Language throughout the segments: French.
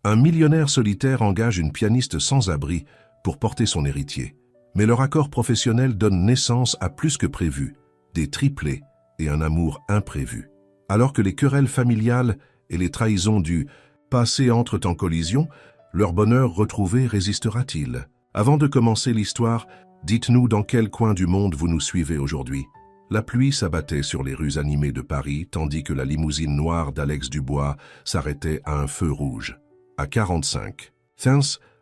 Un millionnaire solitaire engage une pianiste sans abri pour porter son héritier. Mais leur accord professionnel donne naissance à plus que prévu, des triplés et un amour imprévu. Alors que les querelles familiales et les trahisons du passé entrent en collision, leur bonheur retrouvé résistera-t-il? Avant de commencer l'histoire, dites-nous dans quel coin du monde vous nous suivez aujourd'hui. La pluie s'abattait sur les rues animées de Paris, tandis que la limousine noire d'Alex Dubois s'arrêtait à un feu rouge. À 45.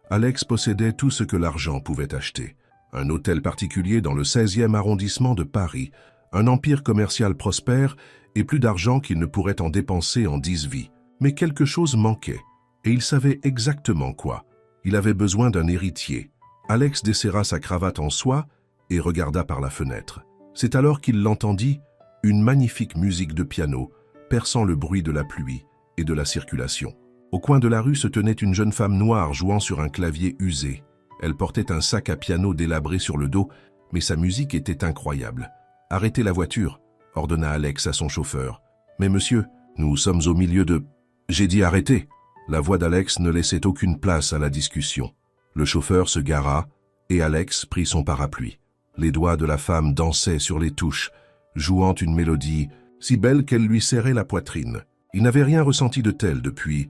Alex possédait tout ce que l'argent pouvait acheter. Un hôtel particulier dans le 16e arrondissement de Paris, un empire commercial prospère et plus d'argent qu'il ne pourrait en dépenser en 10 vies. Mais quelque chose manquait, et il savait exactement quoi. Il avait besoin d'un héritier. Alex desserra sa cravate en soie et regarda par la fenêtre. C'est alors qu'il l'entendit, une magnifique musique de piano, perçant le bruit de la pluie et de la circulation. Au coin de la rue se tenait une jeune femme noire jouant sur un clavier usé. Elle portait un sac à piano délabré sur le dos, mais sa musique était incroyable. « Arrêtez la voiture », ordonna Alex à son chauffeur. « Mais monsieur, nous sommes au milieu de… » « J'ai dit arrêtez !» La voix d'Alex ne laissait aucune place à la discussion. Le chauffeur se gara et Alex prit son parapluie. Les doigts de la femme dansaient sur les touches, jouant une mélodie si belle qu'elle lui serrait la poitrine. Il n'avait rien ressenti de tel depuis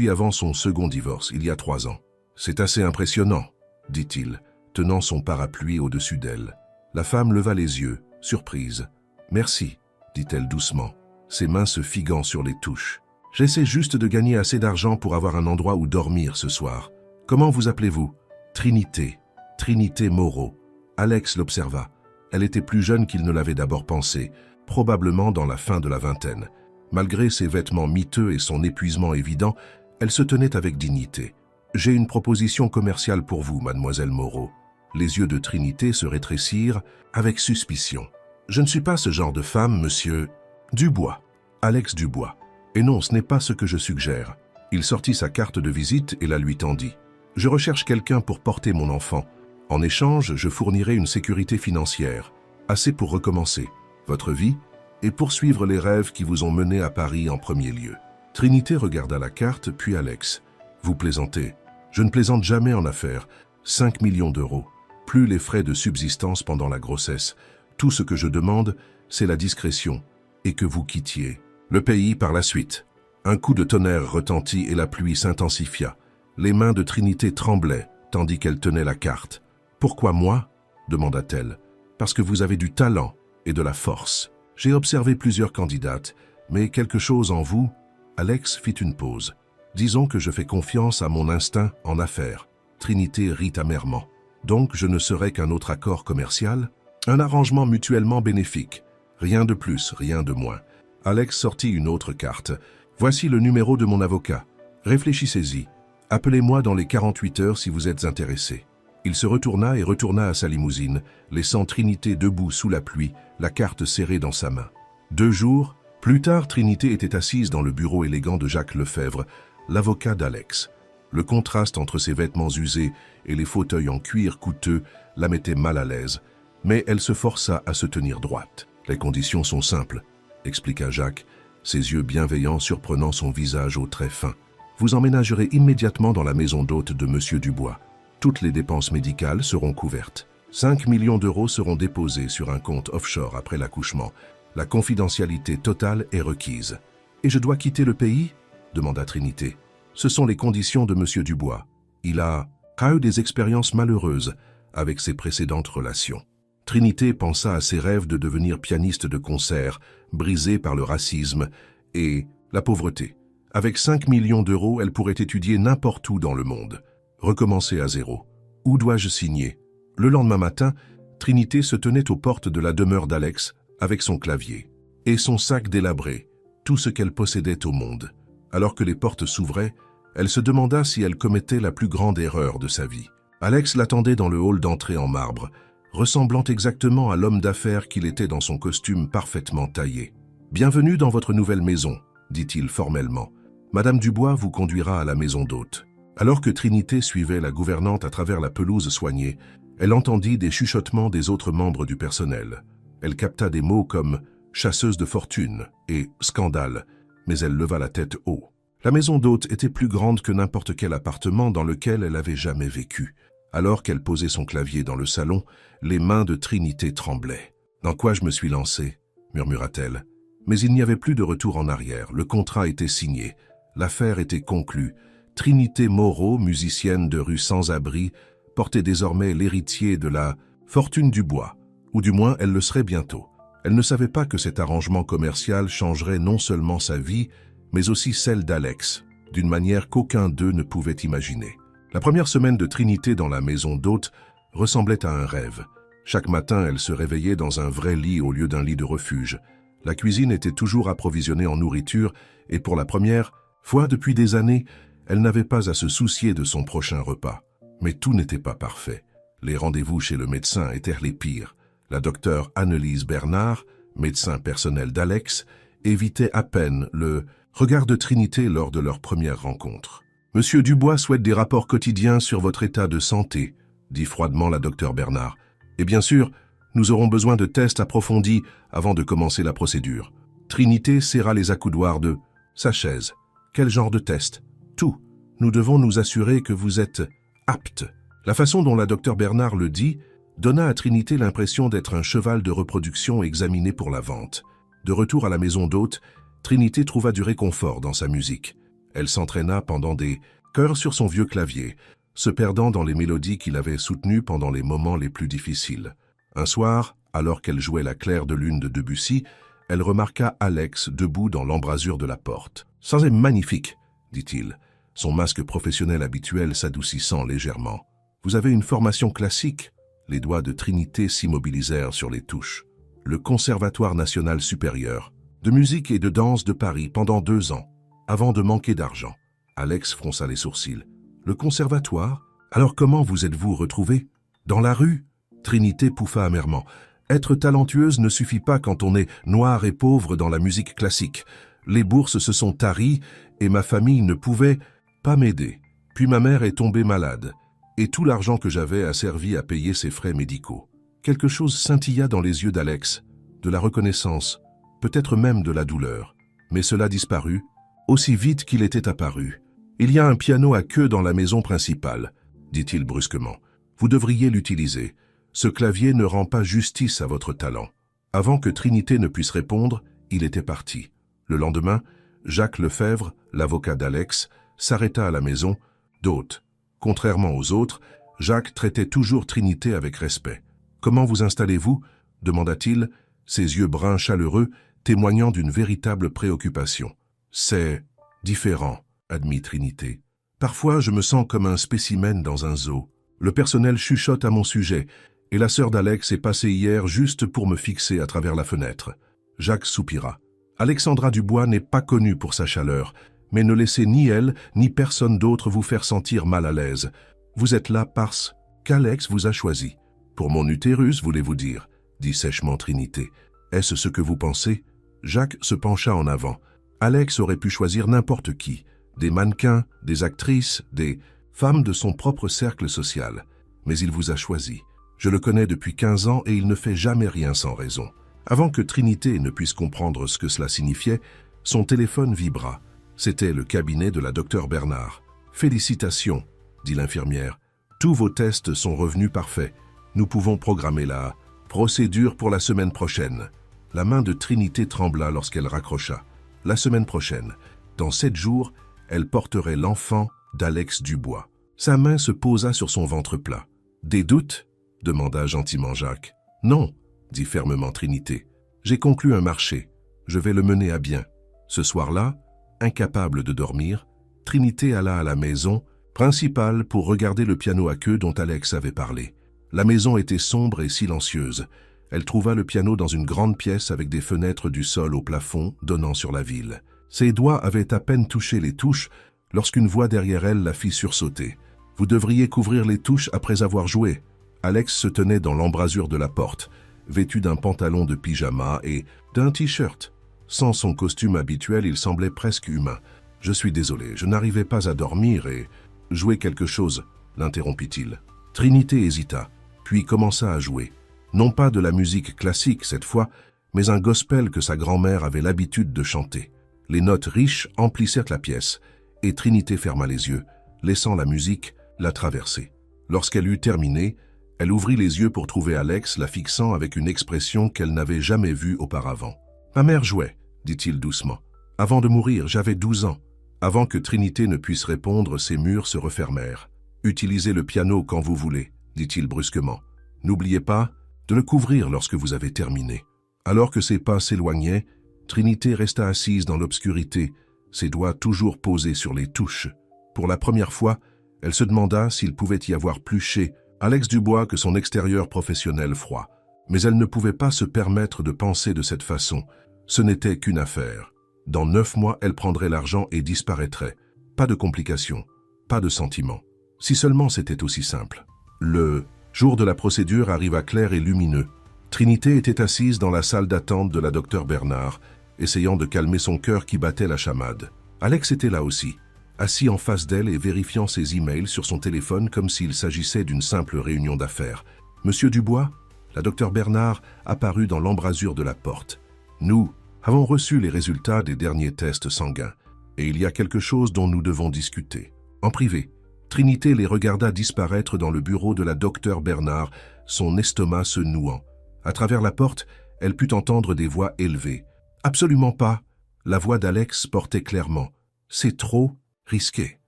avant son second divorce, il y a 3 ans. « C'est assez impressionnant, » dit-il, tenant son parapluie au-dessus d'elle. La femme leva les yeux, surprise. « Merci, » dit-elle doucement, ses mains se figuant sur les touches. « J'essaie juste de gagner assez d'argent pour avoir un endroit où dormir ce soir. Comment vous appelez-vous ?»« Trinité. Trinité Moreau. » Alex l'observa. Elle était plus jeune qu'il ne l'avait d'abord pensé, probablement dans la fin de la vingtaine. Malgré ses vêtements miteux et son épuisement évident, elle se tenait avec dignité. « J'ai une proposition commerciale pour vous, mademoiselle Moreau. » Les yeux de Trinité se rétrécirent avec suspicion. « Je ne suis pas ce genre de femme, monsieur… Dubois. Alex Dubois. Et non, ce n'est pas ce que je suggère. » Il sortit sa carte de visite et la lui tendit. « Je recherche quelqu'un pour porter mon enfant. En échange, je fournirai une sécurité financière, assez pour recommencer votre vie et poursuivre les rêves qui vous ont mené à Paris en premier lieu. » Trinité regarda la carte, puis Alex. « Vous plaisantez. Je ne plaisante jamais en affaires. 5 millions d'euros, plus les frais de subsistance pendant la grossesse. Tout ce que je demande, c'est la discrétion et que vous quittiez le pays par la suite. » Un coup de tonnerre retentit et la pluie s'intensifia. Les mains de Trinité tremblaient, tandis qu'elle tenait la carte. « Pourquoi moi ?» demanda-t-elle. « Parce que vous avez du talent et de la force. J'ai observé plusieurs candidates, mais quelque chose en vous… » Alex fit une pause. « Disons que je fais confiance à mon instinct en affaires. » Trinité rit amèrement. « Donc je ne serai qu'un autre accord commercial ? Un arrangement mutuellement bénéfique. Rien de plus, rien de moins. » Alex sortit une autre carte. « Voici le numéro de mon avocat. Réfléchissez-y. Appelez-moi dans les 48 heures si vous êtes intéressé. » Il se retourna et retourna à sa limousine, laissant Trinité debout sous la pluie, la carte serrée dans sa main. 2 jours plus tard, Trinité était assise dans le bureau élégant de Jacques Lefebvre, l'avocat d'Alex. Le contraste entre ses vêtements usés et les fauteuils en cuir coûteux la mettait mal à l'aise, mais elle se força à se tenir droite. « Les conditions sont simples, » expliqua Jacques, ses yeux bienveillants surprenant son visage aux traits fins. « Vous emménagerez immédiatement dans la maison d'hôte de Monsieur Dubois. Toutes les dépenses médicales seront couvertes. 5 millions d'euros seront déposés sur un compte offshore après l'accouchement. La confidentialité totale est requise. »« Et je dois quitter le pays ?» demanda Trinité. « Ce sont les conditions de Monsieur Dubois. Il a eu des expériences malheureuses avec ses précédentes relations. » Trinité pensa à ses rêves de devenir pianiste de concert, brisés par le racisme et la pauvreté. Avec 5 millions d'euros, elle pourrait étudier n'importe où dans le monde. Recommencer à zéro. Où dois-je signer? Le lendemain matin, Trinité se tenait aux portes de la demeure d'Alex avec son clavier et son sac délabré, tout ce qu'elle possédait au monde. Alors que les portes s'ouvraient, elle se demanda si elle commettait la plus grande erreur de sa vie. Alex l'attendait dans le hall d'entrée en marbre, ressemblant exactement à l'homme d'affaires qu'il était dans son costume parfaitement taillé. « Bienvenue dans votre nouvelle maison », dit-il formellement. « Madame Dubois vous conduira à la maison d'hôte. » Alors que Trinité suivait la gouvernante à travers la pelouse soignée, elle entendit des chuchotements des autres membres du personnel. Elle capta des mots comme « chasseuse de fortune » et « scandale », mais elle leva la tête haut. La maison d'hôte était plus grande que n'importe quel appartement dans lequel elle avait jamais vécu. Alors qu'elle posait son clavier dans le salon, les mains de Trinité tremblaient. « Dans quoi je me suis lancée ?» murmura-t-elle. Mais il n'y avait plus de retour en arrière. Le contrat était signé. L'affaire était conclue. Trinité Moreau, musicienne de rue Sans-Abri, portait désormais l'héritier de la fortune du bois, ou du moins elle le serait bientôt. Elle ne savait pas que cet arrangement commercial changerait non seulement sa vie, mais aussi celle d'Alex, d'une manière qu'aucun d'eux ne pouvait imaginer. La première semaine de Trinité dans la maison d'hôte ressemblait à un rêve. Chaque matin, elle se réveillait dans un vrai lit au lieu d'un lit de refuge. La cuisine était toujours approvisionnée en nourriture et pour la première fois depuis des années, elle n'avait pas à se soucier de son prochain repas. Mais tout n'était pas parfait. Les rendez-vous chez le médecin étaient les pires. La docteure Annelise Bernard, médecin personnel d'Alex, évitait à peine le regard de Trinité lors de leur première rencontre. « Monsieur Dubois souhaite des rapports quotidiens sur votre état de santé », dit froidement la docteure Bernard. « Et bien sûr, nous aurons besoin de tests approfondis avant de commencer la procédure. » Trinité serra les accoudoirs de sa chaise. « Quel genre de test ?»« Tout. Nous devons nous assurer que vous êtes apte. » La façon dont la docteure Bernard le dit donna à Trinité l'impression d'être un cheval de reproduction examiné pour la vente. De retour à la maison d'hôte, Trinité trouva du réconfort dans sa musique. Elle s'entraîna pendant des chœurs sur son vieux clavier, se perdant dans les mélodies qu'il avait soutenues pendant les moments les plus difficiles. Un soir, alors qu'elle jouait la claire de lune de Debussy, elle remarqua Alex debout dans l'embrasure de la porte. « Ça est magnifique !» dit-il, son masque professionnel habituel s'adoucissant légèrement. « Vous avez une formation classique ?» Les doigts de Trinité s'immobilisèrent sur les touches. « Le Conservatoire national supérieur de musique et de danse de Paris pendant 2 ans, avant de manquer d'argent. » Alex fronça les sourcils. « Le conservatoire? Alors comment vous êtes-vous retrouvée? Dans la rue ?» Trinité pouffa amèrement. « Être talentueuse ne suffit pas quand on est noir et pauvre dans la musique classique. Les bourses se sont taries et ma famille ne pouvait pas m'aider. Puis ma mère est tombée malade. Et tout l'argent que j'avais a servi à payer ses frais médicaux. » Quelque chose scintilla dans les yeux d'Alex, de la reconnaissance, peut-être même de la douleur. Mais cela disparut, aussi vite qu'il était apparu. « Il y a un piano à queue dans la maison principale, » dit-il brusquement. « Vous devriez l'utiliser. Ce clavier ne rend pas justice à votre talent. » Avant que Trinité ne puisse répondre, il était parti. Le lendemain, Jacques Lefebvre, l'avocat d'Alex, s'arrêta à la maison d'hôte. Contrairement aux autres, Jacques traitait toujours Trinité avec respect. « Comment vous installez-vous » demanda-t-il, ses yeux bruns chaleureux témoignant d'une véritable préoccupation. « C'est différent, » admit Trinité. « Parfois, je me sens comme un spécimen dans un zoo. Le personnel chuchote à mon sujet, et la sœur d'Alex est passée hier juste pour me fixer à travers la fenêtre. » Jacques soupira. « Alexandra Dubois n'est pas connue pour sa chaleur, mais ne laissez ni elle, ni personne d'autre vous faire sentir mal à l'aise. Vous êtes là parce qu'Alex vous a choisi. Pour mon utérus, voulez-vous dire, dit sèchement Trinité. Est-ce ce que vous pensez? Jacques se pencha en avant. Alex aurait pu choisir n'importe qui, des mannequins, des actrices, des femmes de son propre cercle social. Mais il vous a choisi. Je le connais depuis 15 ans et il ne fait jamais rien sans raison. Avant que Trinité ne puisse comprendre ce que cela signifiait, son téléphone vibra. C'était le cabinet de la docteure Bernard. « Félicitations », dit l'infirmière. « Tous vos tests sont revenus parfaits. Nous pouvons programmer la procédure pour la semaine prochaine. » La main de Trinité trembla lorsqu'elle raccrocha. La semaine prochaine, dans 7 jours, elle porterait l'enfant d'Alex Dubois. Sa main se posa sur son ventre plat. « Des doutes » demanda gentiment Jacques. « Non », dit fermement Trinité. « J'ai conclu un marché. Je vais le mener à bien. » Ce soir-là, incapable de dormir, Trinité alla à la maison principale pour regarder le piano à queue dont Alex avait parlé. La maison était sombre et silencieuse. Elle trouva le piano dans une grande pièce avec des fenêtres du sol au plafond donnant sur la ville. Ses doigts avaient à peine touché les touches lorsqu'une voix derrière elle la fit sursauter. « Vous devriez couvrir les touches après avoir joué. » Alex se tenait dans l'embrasure de la porte, vêtu d'un pantalon de pyjama et d'un t-shirt. Sans son costume habituel, il semblait presque humain. « Je suis désolé, je n'arrivais pas à dormir et... »« Jouer quelque chose » l'interrompit-il. Trinité hésita, puis commença à jouer. Non pas de la musique classique cette fois, mais un gospel que sa grand-mère avait l'habitude de chanter. Les notes riches emplissèrent la pièce, et Trinité ferma les yeux, laissant la musique la traverser. Lorsqu'elle eut terminé, elle ouvrit les yeux pour trouver Alex la fixant avec une expression qu'elle n'avait jamais vue auparavant. « Ma mère jouait, dit-il doucement. Avant de mourir, j'avais 12 ans. » Avant que Trinité ne puisse répondre, ses murs se refermèrent. « Utilisez le piano quand vous voulez, dit-il brusquement. N'oubliez pas de le couvrir lorsque vous avez terminé. » Alors que ses pas s'éloignaient, Trinité resta assise dans l'obscurité, ses doigts toujours posés sur les touches. Pour la première fois, elle se demanda s'il pouvait y avoir plus chez Alex Dubois que son extérieur professionnel froid. Mais elle ne pouvait pas se permettre de penser de cette façon. Ce n'était qu'une affaire. Dans 9 mois, elle prendrait l'argent et disparaîtrait. Pas de complications, pas de sentiments. Si seulement c'était aussi simple. Le jour de la procédure arriva clair et lumineux. Trinité était assise dans la salle d'attente de la docteure Bernard, essayant de calmer son cœur qui battait la chamade. Alex était là aussi, assis en face d'elle et vérifiant ses emails sur son téléphone comme s'il s'agissait d'une simple réunion d'affaires. « Monsieur Dubois ?» La docteure Bernard apparut dans l'embrasure de la porte. « Nous avons reçu les résultats des derniers tests sanguins, et il y a quelque chose dont nous devons discuter. » En privé, Trinité les regarda disparaître dans le bureau de la docteure Bernard, son estomac se nouant. À travers la porte, elle put entendre des voix élevées. « Absolument pas !» La voix d'Alex portait clairement. « C'est trop risqué.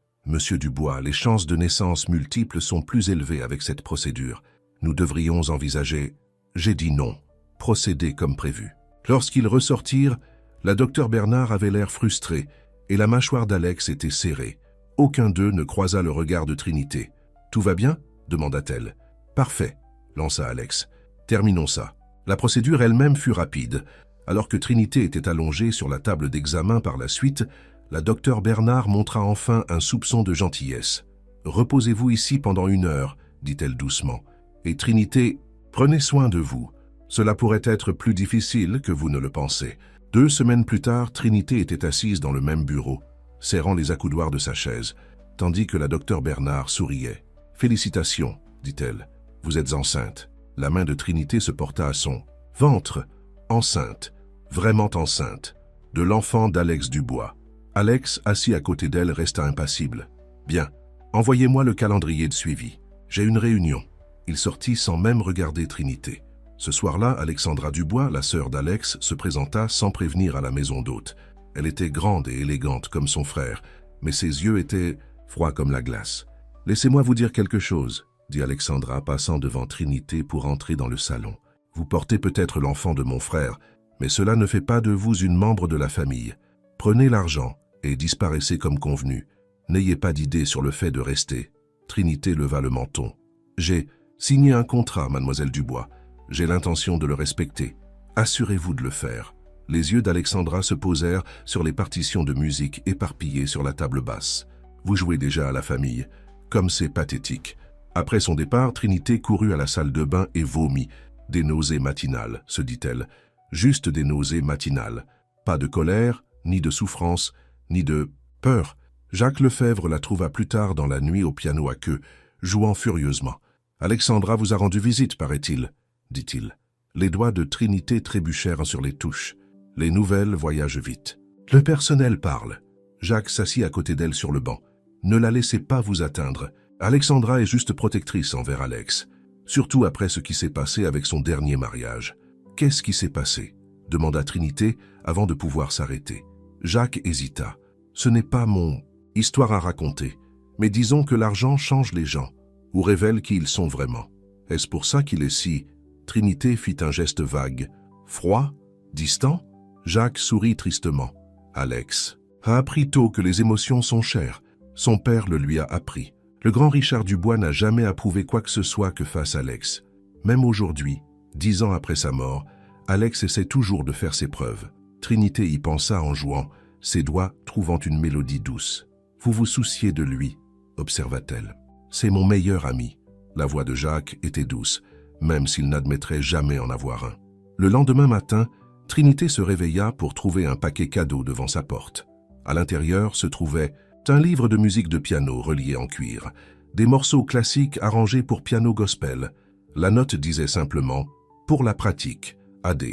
Monsieur Dubois, les chances de naissance multiples sont plus élevées avec cette procédure. Nous devrions envisager... » J'ai dit non. Procéder comme prévu. Lorsqu'ils ressortirent, la docteure Bernard avait l'air frustrée et la mâchoire d'Alex était serrée. Aucun d'eux ne croisa le regard de Trinité. « Tout va bien ?» demanda-t-elle. « Parfait », lança Alex. « Terminons ça. » La procédure elle-même fut rapide. Alors que Trinité était allongée sur la table d'examen par la suite, la docteure Bernard montra enfin un soupçon de gentillesse. « Reposez-vous ici pendant 1 heure, dit-elle doucement. Et Trinité, prenez soin de vous. Cela pourrait être plus difficile que vous ne le pensez. » 2 semaines plus tard, Trinité était assise dans le même bureau, serrant les accoudoirs de sa chaise, tandis que la docteure Bernard souriait. « Félicitations, dit-elle. Vous êtes enceinte. » La main de Trinité se porta à son ventre. Enceinte, vraiment enceinte, de l'enfant d'Alex Dubois. Alex, assis à côté d'elle, resta impassible. « Bien, envoyez-moi le calendrier de suivi. J'ai une réunion. » Il sortit sans même regarder Trinité. Ce soir-là, Alexandra Dubois, la sœur d'Alex, se présenta sans prévenir à la maison d'hôte. Elle était grande et élégante comme son frère, mais ses yeux étaient froids comme la glace. « Laissez-moi vous dire quelque chose, » dit Alexandra, passant devant Trinité pour entrer dans le salon. « Vous portez peut-être l'enfant de mon frère, mais cela ne fait pas de vous une membre de la famille. Prenez l'argent et disparaissez comme convenu. N'ayez pas d'idée sur le fait de rester. » Trinité leva le menton. « J'ai signé un contrat, mademoiselle Dubois. J'ai l'intention de le respecter. Assurez-vous de le faire. » Les yeux d'Alexandra se posèrent sur les partitions de musique éparpillées sur la table basse. « Vous jouez déjà à la famille. Comme c'est pathétique. » Après son départ, Trinité courut à la salle de bain et vomit. « Des nausées matinales, se dit-elle. Juste des nausées matinales. Pas de colère, ni de souffrance, ni de peur. » Jacques Lefebvre la trouva plus tard dans la nuit au piano à queue, jouant furieusement. « Alexandra vous a rendu visite, paraît-il, » dit-il. Les doigts de Trinité trébuchèrent sur les touches. Les nouvelles voyagent vite. « Le personnel parle. » Jacques s'assit à côté d'elle sur le banc. « Ne la laissez pas vous atteindre. Alexandra est juste protectrice envers Alex, surtout après ce qui s'est passé avec son dernier mariage. »« Qu'est-ce qui s'est passé ?» demanda Trinité avant de pouvoir s'arrêter. Jacques hésita. « Ce n'est pas mon histoire à raconter, mais disons que l'argent change les gens, ou révèle qui ils sont vraiment. Est-ce pour ça qu'il est si... » Trinité fit un geste vague. « Froid? Distant ?» Jacques sourit tristement. « Alex a appris tôt que les émotions sont chères. Son père le lui a appris. Le grand Richard Dubois n'a jamais approuvé quoi que ce soit que fasse Alex. Même aujourd'hui, 10 ans après sa mort, Alex essaie toujours de faire ses preuves. » Trinité y pensa en jouant, ses doigts trouvant une mélodie douce. « Vous vous souciez de lui, » observa-t-elle. « C'est mon meilleur ami. » La voix de Jacques était douce, même s'il n'admettrait jamais en avoir un. Le lendemain matin, Trinité se réveilla pour trouver un paquet cadeau devant sa porte. À l'intérieur se trouvait un livre de musique de piano relié en cuir, des morceaux classiques arrangés pour piano gospel. La note disait simplement « Pour la pratique, AD ».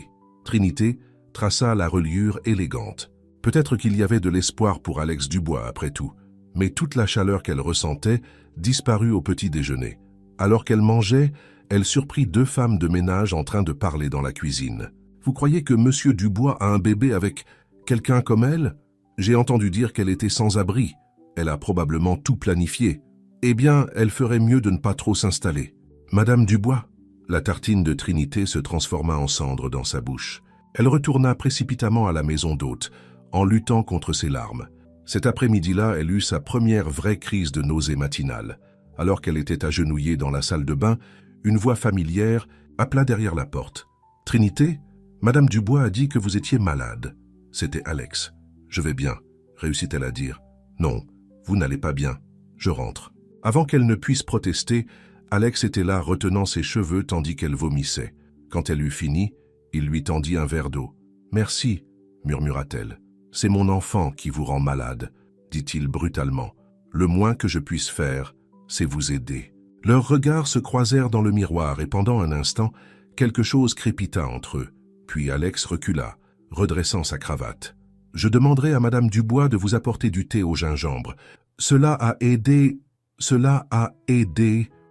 Trinité traça la reliure élégante. Peut-être qu'il y avait de l'espoir pour Alex Dubois après tout. Mais toute la chaleur qu'elle ressentait disparut au petit déjeuner. Alors qu'elle mangeait, elle surprit 2 femmes de ménage en train de parler dans la cuisine. « Vous croyez que Monsieur Dubois a un bébé avec quelqu'un comme elle? J'ai entendu dire qu'elle était sans abri. Elle a probablement tout planifié. Eh bien, elle ferait mieux de ne pas trop s'installer. Madame Dubois ?» La tartine de Trinité se transforma en cendres dans sa bouche. Elle retourna précipitamment à la maison d'hôte, en luttant contre ses larmes. Cet après-midi-là, elle eut sa première vraie crise de nausée matinale. Alors qu'elle était agenouillée dans la salle de bain, une voix familière appela derrière la porte. « Trinité, Madame Dubois a dit que vous étiez malade. » C'était Alex. « Je vais bien, » réussit-elle à dire. « Non, vous n'allez pas bien. Je rentre. » Avant qu'elle ne puisse protester, Alex était là retenant ses cheveux tandis qu'elle vomissait. Quand elle eut fini, il lui tendit un verre d'eau. « Merci, » murmura-t-elle. « C'est mon enfant qui vous rend malade, » dit-il brutalement. « Le moins que je puisse faire, c'est vous aider. » Leurs regards se croisèrent dans le miroir et pendant un instant, quelque chose crépita entre eux. Puis Alex recula, redressant sa cravate. « Je demanderai à Madame Dubois de vous apporter du thé au gingembre. Cela a aidé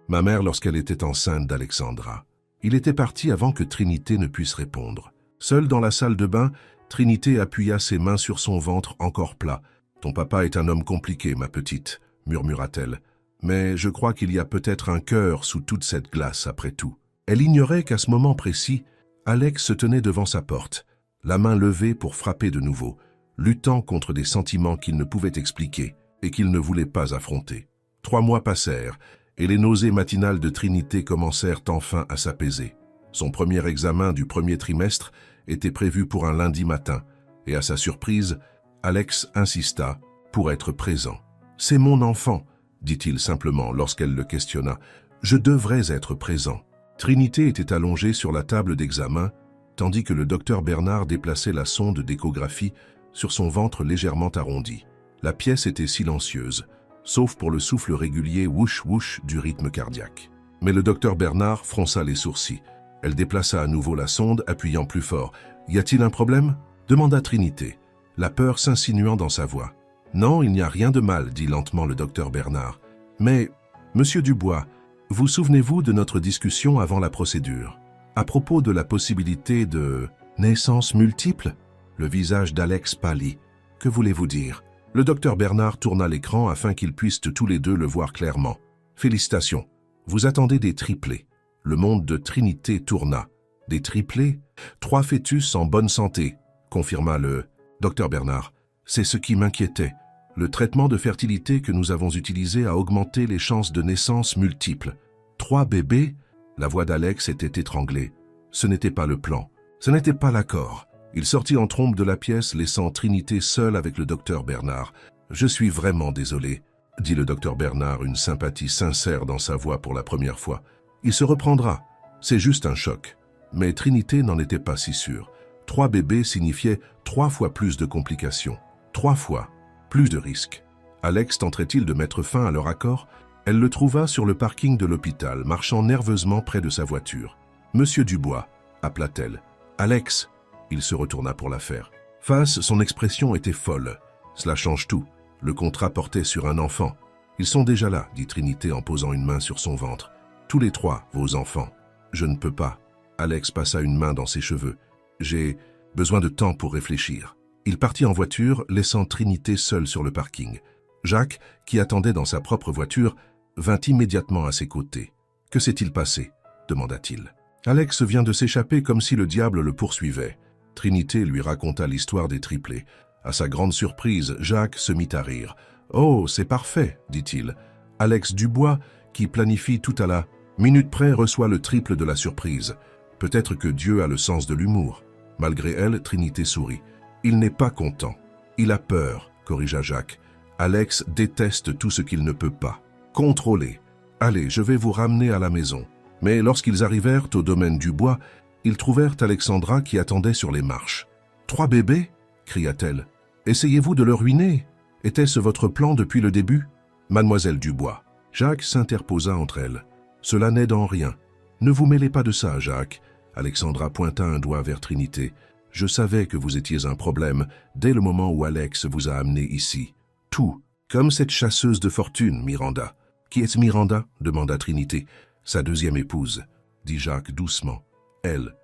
ma mère lorsqu'elle était enceinte d'Alexandra. » Il était parti avant que Trinité ne puisse répondre. Seule dans la salle de bain, Trinité appuya ses mains sur son ventre encore plat. « Ton papa est un homme compliqué, ma petite, » murmura-t-elle. « Mais je crois qu'il y a peut-être un cœur sous toute cette glace, après tout. » Elle ignorait qu'à ce moment précis, Alex se tenait devant sa porte, la main levée pour frapper de nouveau, luttant contre des sentiments qu'il ne pouvait expliquer et qu'il ne voulait pas affronter. 3 mois passèrent, et les nausées matinales de Trinité commencèrent enfin à s'apaiser. Son premier examen du premier trimestre était prévu pour un lundi matin, et à sa surprise, Alex insista pour être présent. « C'est mon enfant », dit-il simplement lorsqu'elle le questionna. « Je devrais être présent. » Trinité était allongée sur la table d'examen, tandis que le docteur Bernard déplaçait la sonde d'échographie sur son ventre légèrement arrondi. La pièce était silencieuse, sauf pour le souffle régulier whoosh-whoosh du rythme cardiaque. Mais le docteur Bernard fronça les sourcils. Elle déplaça à nouveau la sonde, appuyant plus fort. « Y a-t-il un problème ?» demanda Trinité, la peur s'insinuant dans sa voix. « Non, il n'y a rien de mal, » dit lentement le docteur Bernard. « Mais, Monsieur Dubois, vous souvenez-vous de notre discussion avant la procédure, à propos de la possibilité de naissance multiple ?» Le visage d'Alex pâlit. « Que voulez-vous dire ?» Le docteur Bernard tourna l'écran afin qu'ils puissent tous les deux le voir clairement. « Félicitations, vous attendez des triplés. » Le monde de Trinité tourna. « Des triplés ? 3 fœtus en bonne santé, » confirma le docteur Bernard. « C'est ce qui m'inquiétait. Le traitement de fertilité que nous avons utilisé a augmenté les chances de naissance multiples. 3 bébés ?» La voix d'Alex était étranglée. Ce n'était pas le plan. Ce n'était pas l'accord. Il sortit en trombe de la pièce, laissant Trinité seule avec le docteur Bernard. « Je suis vraiment désolé, » dit le docteur Bernard, une sympathie sincère dans sa voix pour la première fois. « Il se reprendra. C'est juste un choc. » Mais Trinité n'en était pas si sûre. 3 bébés signifiaient 3 fois plus de complications. 3 fois plus de risques. Alex tenterait-il de mettre fin à leur accord? Elle le trouva sur le parking de l'hôpital, marchant nerveusement près de sa voiture. « Monsieur Dubois » appela-t-elle. « Alex !» Il se retourna pour la faire. Face, son expression était folle. « Cela change tout. Le contrat portait sur un enfant. »« Ils sont déjà là, » dit Trinité en posant une main sur son ventre. « Tous les 3, vos enfants. »« Je ne peux pas. » Alex passa une main dans ses cheveux. « J'ai besoin de temps pour réfléchir. » Il partit en voiture, laissant Trinité seule sur le parking. Jacques, qui attendait dans sa propre voiture, vint immédiatement à ses côtés. « Que s'est-il passé ?» demanda-t-il. Alex vient de s'échapper comme si le diable le poursuivait. Trinité lui raconta l'histoire des triplés. À sa grande surprise, Jacques se mit à rire. « Oh, c'est parfait, » dit-il. « Alex Dubois, qui planifie tout à la minute près, reçoit le triple de la surprise. Peut-être que Dieu a le sens de l'humour. » Malgré elle, Trinité sourit. « Il n'est pas content. Il a peur, » corrigea Jacques. « Alex déteste tout ce qu'il ne peut pas. Contrôler. Allez, je vais vous ramener à la maison. » Mais lorsqu'ils arrivèrent au domaine Dubois, ils trouvèrent Alexandra qui attendait sur les marches. « 3 bébés ?» cria-t-elle. « Essayez-vous de le ruiner? Était-ce votre plan depuis le début ?»« Mademoiselle Dubois. » Jacques s'interposa entre elles. « Cela n'aide en rien. Ne vous mêlez pas de ça, Jacques. » Alexandra pointa un doigt vers Trinité. « Je savais que vous étiez un problème dès le moment où Alex vous a amené ici. Tout Comme cette chasseuse de fortune, Miranda. Qui est Miranda? Demanda Trinité. Sa deuxième épouse, dit Jacques doucement. Elle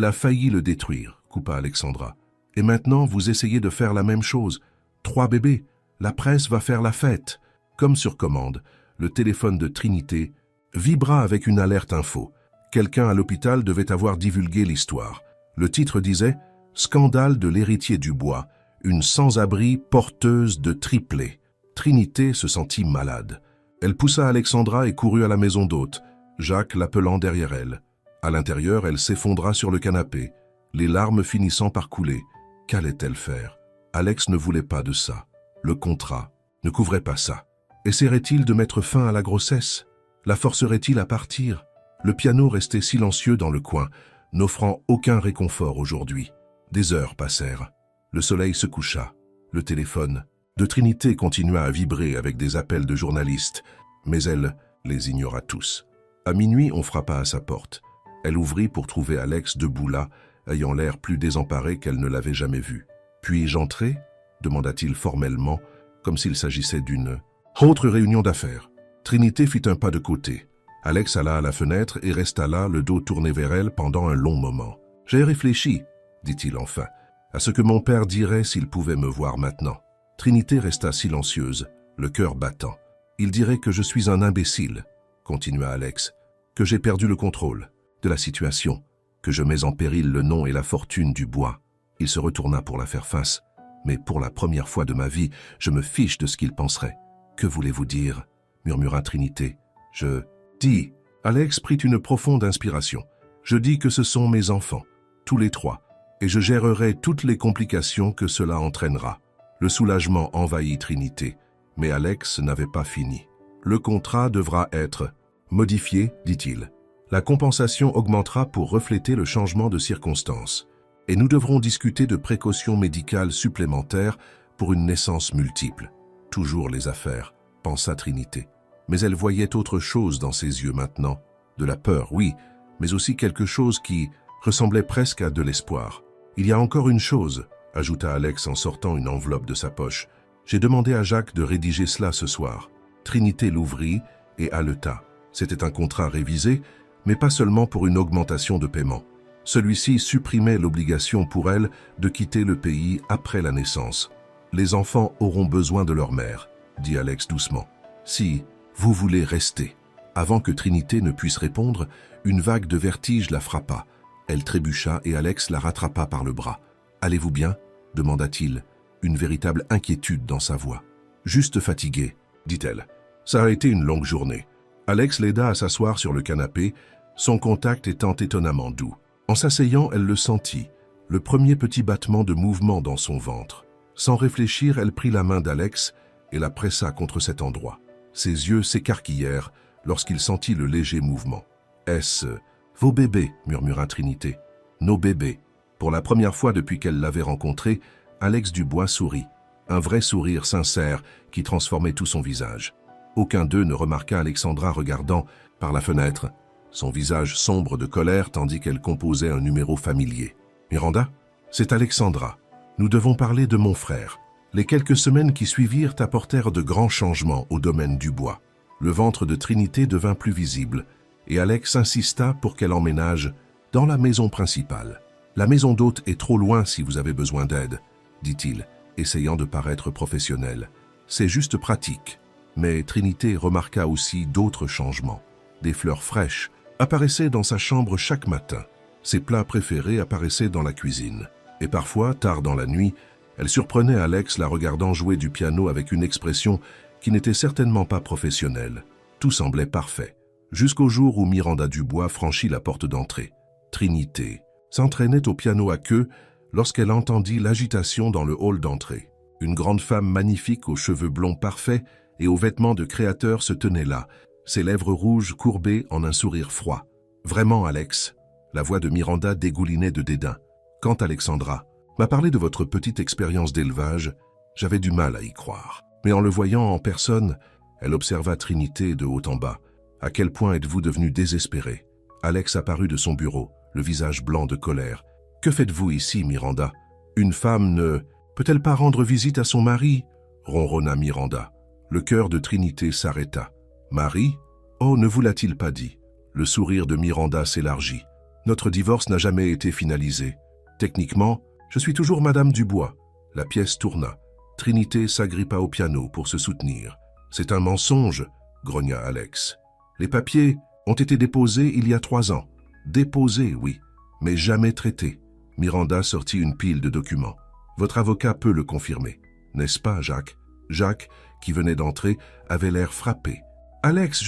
a failli le détruire, coupa Alexandra. Et maintenant, vous essayez de faire la même chose. 3 bébés. La presse va faire la fête. Comme sur commande, le téléphone de Trinité vibra avec une alerte info. Quelqu'un à l'hôpital devait avoir divulgué l'histoire. Le titre disait « Scandale de l'héritier du bois, une sans-abri porteuse de triplés ». Trinité se sentit malade. Elle poussa Alexandra et courut à la maison d'hôte, Jacques l'appelant derrière elle. À l'intérieur, elle s'effondra sur le canapé, les larmes finissant par couler. Qu'allait-elle faire? Alex ne voulait pas de ça. Le contrat ne couvrait pas ça. Essaierait-il de mettre fin à la grossesse? La forcerait-il à partir? Le piano restait silencieux dans le coin, n'offrant aucun réconfort aujourd'hui. Des heures passèrent. Le soleil se coucha. Le téléphone de Trinité continua à vibrer avec des appels de journalistes, mais elle les ignora tous. À minuit, on frappa à sa porte. Elle ouvrit pour trouver Alex debout là, ayant l'air plus désemparé qu'elle ne l'avait jamais vu. « Puis-je entrer » demanda-t-il formellement, comme s'il s'agissait d'une autre réunion d'affaires. Trinité fit un pas de côté. Alex alla à la fenêtre et resta là, le dos tourné vers elle pendant un long moment. « J'ai réfléchi, » dit-il enfin, « à ce que mon père dirait s'il pouvait me voir maintenant. » Trinité resta silencieuse, le cœur battant. « Il dirait que je suis un imbécile, » continua Alex, « que j'ai perdu le contrôle de la situation, que je mets en péril le nom et la fortune du bois. » Il se retourna pour la faire face. « Mais pour la première fois de ma vie, je me fiche de ce qu'il penserait. »« Que voulez-vous dire » murmura Trinité. « Je dis. » Alex prit une profonde inspiration. « Je dis que ce sont mes enfants, tous les 3, et je gérerai toutes les complications que cela entraînera. » Le soulagement envahit Trinité, mais Alex n'avait pas fini. « Le contrat devra être modifié, dit-il. La compensation augmentera pour refléter le changement de circonstances. Et nous devrons discuter de précautions médicales supplémentaires pour une naissance multiple. Toujours les affaires, pensa Trinité. Mais elle voyait autre chose dans ses yeux maintenant. De la peur, oui, mais aussi quelque chose qui ressemblait presque à de l'espoir. Il y a encore une chose, ajouta Alex en sortant une enveloppe de sa poche. J'ai demandé à Jacques de rédiger cela ce soir. Trinité l'ouvrit et haleta. C'était un contrat révisé, mais pas seulement pour une augmentation de paiement. Celui-ci supprimait l'obligation pour elle de quitter le pays après la naissance. « Les enfants auront besoin de leur mère, » dit Alex doucement. « Si vous voulez rester. » Avant que Trinité ne puisse répondre, une vague de vertige la frappa. Elle trébucha et Alex la rattrapa par le bras. « Allez-vous bien » demanda-t-il, une véritable inquiétude dans sa voix. « Juste fatiguée, » dit-elle. « Ça a été une longue journée. » Alex l'aida à s'asseoir sur le canapé, son contact étant étonnamment doux. En s'asseyant, elle le sentit, le premier petit battement de mouvement dans son ventre. Sans réfléchir, elle prit la main d'Alex et la pressa contre cet endroit. Ses yeux s'écarquillèrent lorsqu'il sentit le léger mouvement. « Est-ce vos bébés » murmura Trinité. « Nos bébés. » Pour la première fois depuis qu'elle l'avait rencontré, Alex Dubois sourit. Un vrai sourire sincère qui transformait tout son visage. Aucun d'eux ne remarqua Alexandra regardant par la fenêtre, son visage sombre de colère tandis qu'elle composait un numéro familier. « Miranda, c'est Alexandra. Nous devons parler de mon frère. » Les quelques semaines qui suivirent apportèrent de grands changements au domaine du bois. Le ventre de Trinité devint plus visible, et Alex insista pour qu'elle emménage dans la maison principale. « La maison d'hôte est trop loin si vous avez besoin d'aide, » dit-il, essayant de paraître professionnel. « C'est juste pratique. » Mais Trinité remarqua aussi d'autres changements. Des fleurs fraîches apparaissaient dans sa chambre chaque matin. Ses plats préférés apparaissaient dans la cuisine. Et parfois, tard dans la nuit, elle surprenait Alex la regardant jouer du piano avec une expression qui n'était certainement pas professionnelle. Tout semblait parfait. Jusqu'au jour où Miranda Dubois franchit la porte d'entrée. Trinité s'entraînait au piano à queue lorsqu'elle entendit l'agitation dans le hall d'entrée. Une grande femme magnifique aux cheveux blonds parfaits et aux vêtements de créateur se tenait là, ses lèvres rouges courbées en un sourire froid. « Vraiment, Alex ?» La voix de Miranda dégoulinait de dédain. « Quand Alexandra m'a parlé de votre petite expérience d'élevage, j'avais du mal à y croire. Mais en le voyant en personne, elle observa Trinité de haut en bas. À quel point êtes-vous devenu désespéré ?» Alex apparut de son bureau, le visage blanc de colère. « Que faites-vous ici, Miranda ? Une femme ne peut-elle pas rendre visite à son mari ?» ronronna Miranda. Le cœur de Trinité s'arrêta. Marie? Oh, ne vous l'a-t-il pas dit? Le sourire de Miranda s'élargit. Notre divorce n'a jamais été finalisé. Techniquement, je suis toujours Madame Dubois. La pièce tourna. Trinité s'agrippa au piano pour se soutenir. C'est un mensonge, grogna Alex. Les papiers ont été déposés il y a 3 ans. Déposés, oui, mais jamais traités. Miranda sortit une pile de documents. Votre avocat peut le confirmer. N'est-ce pas, Jacques? Jacques, qui venait d'entrer, avait l'air frappé. Alex,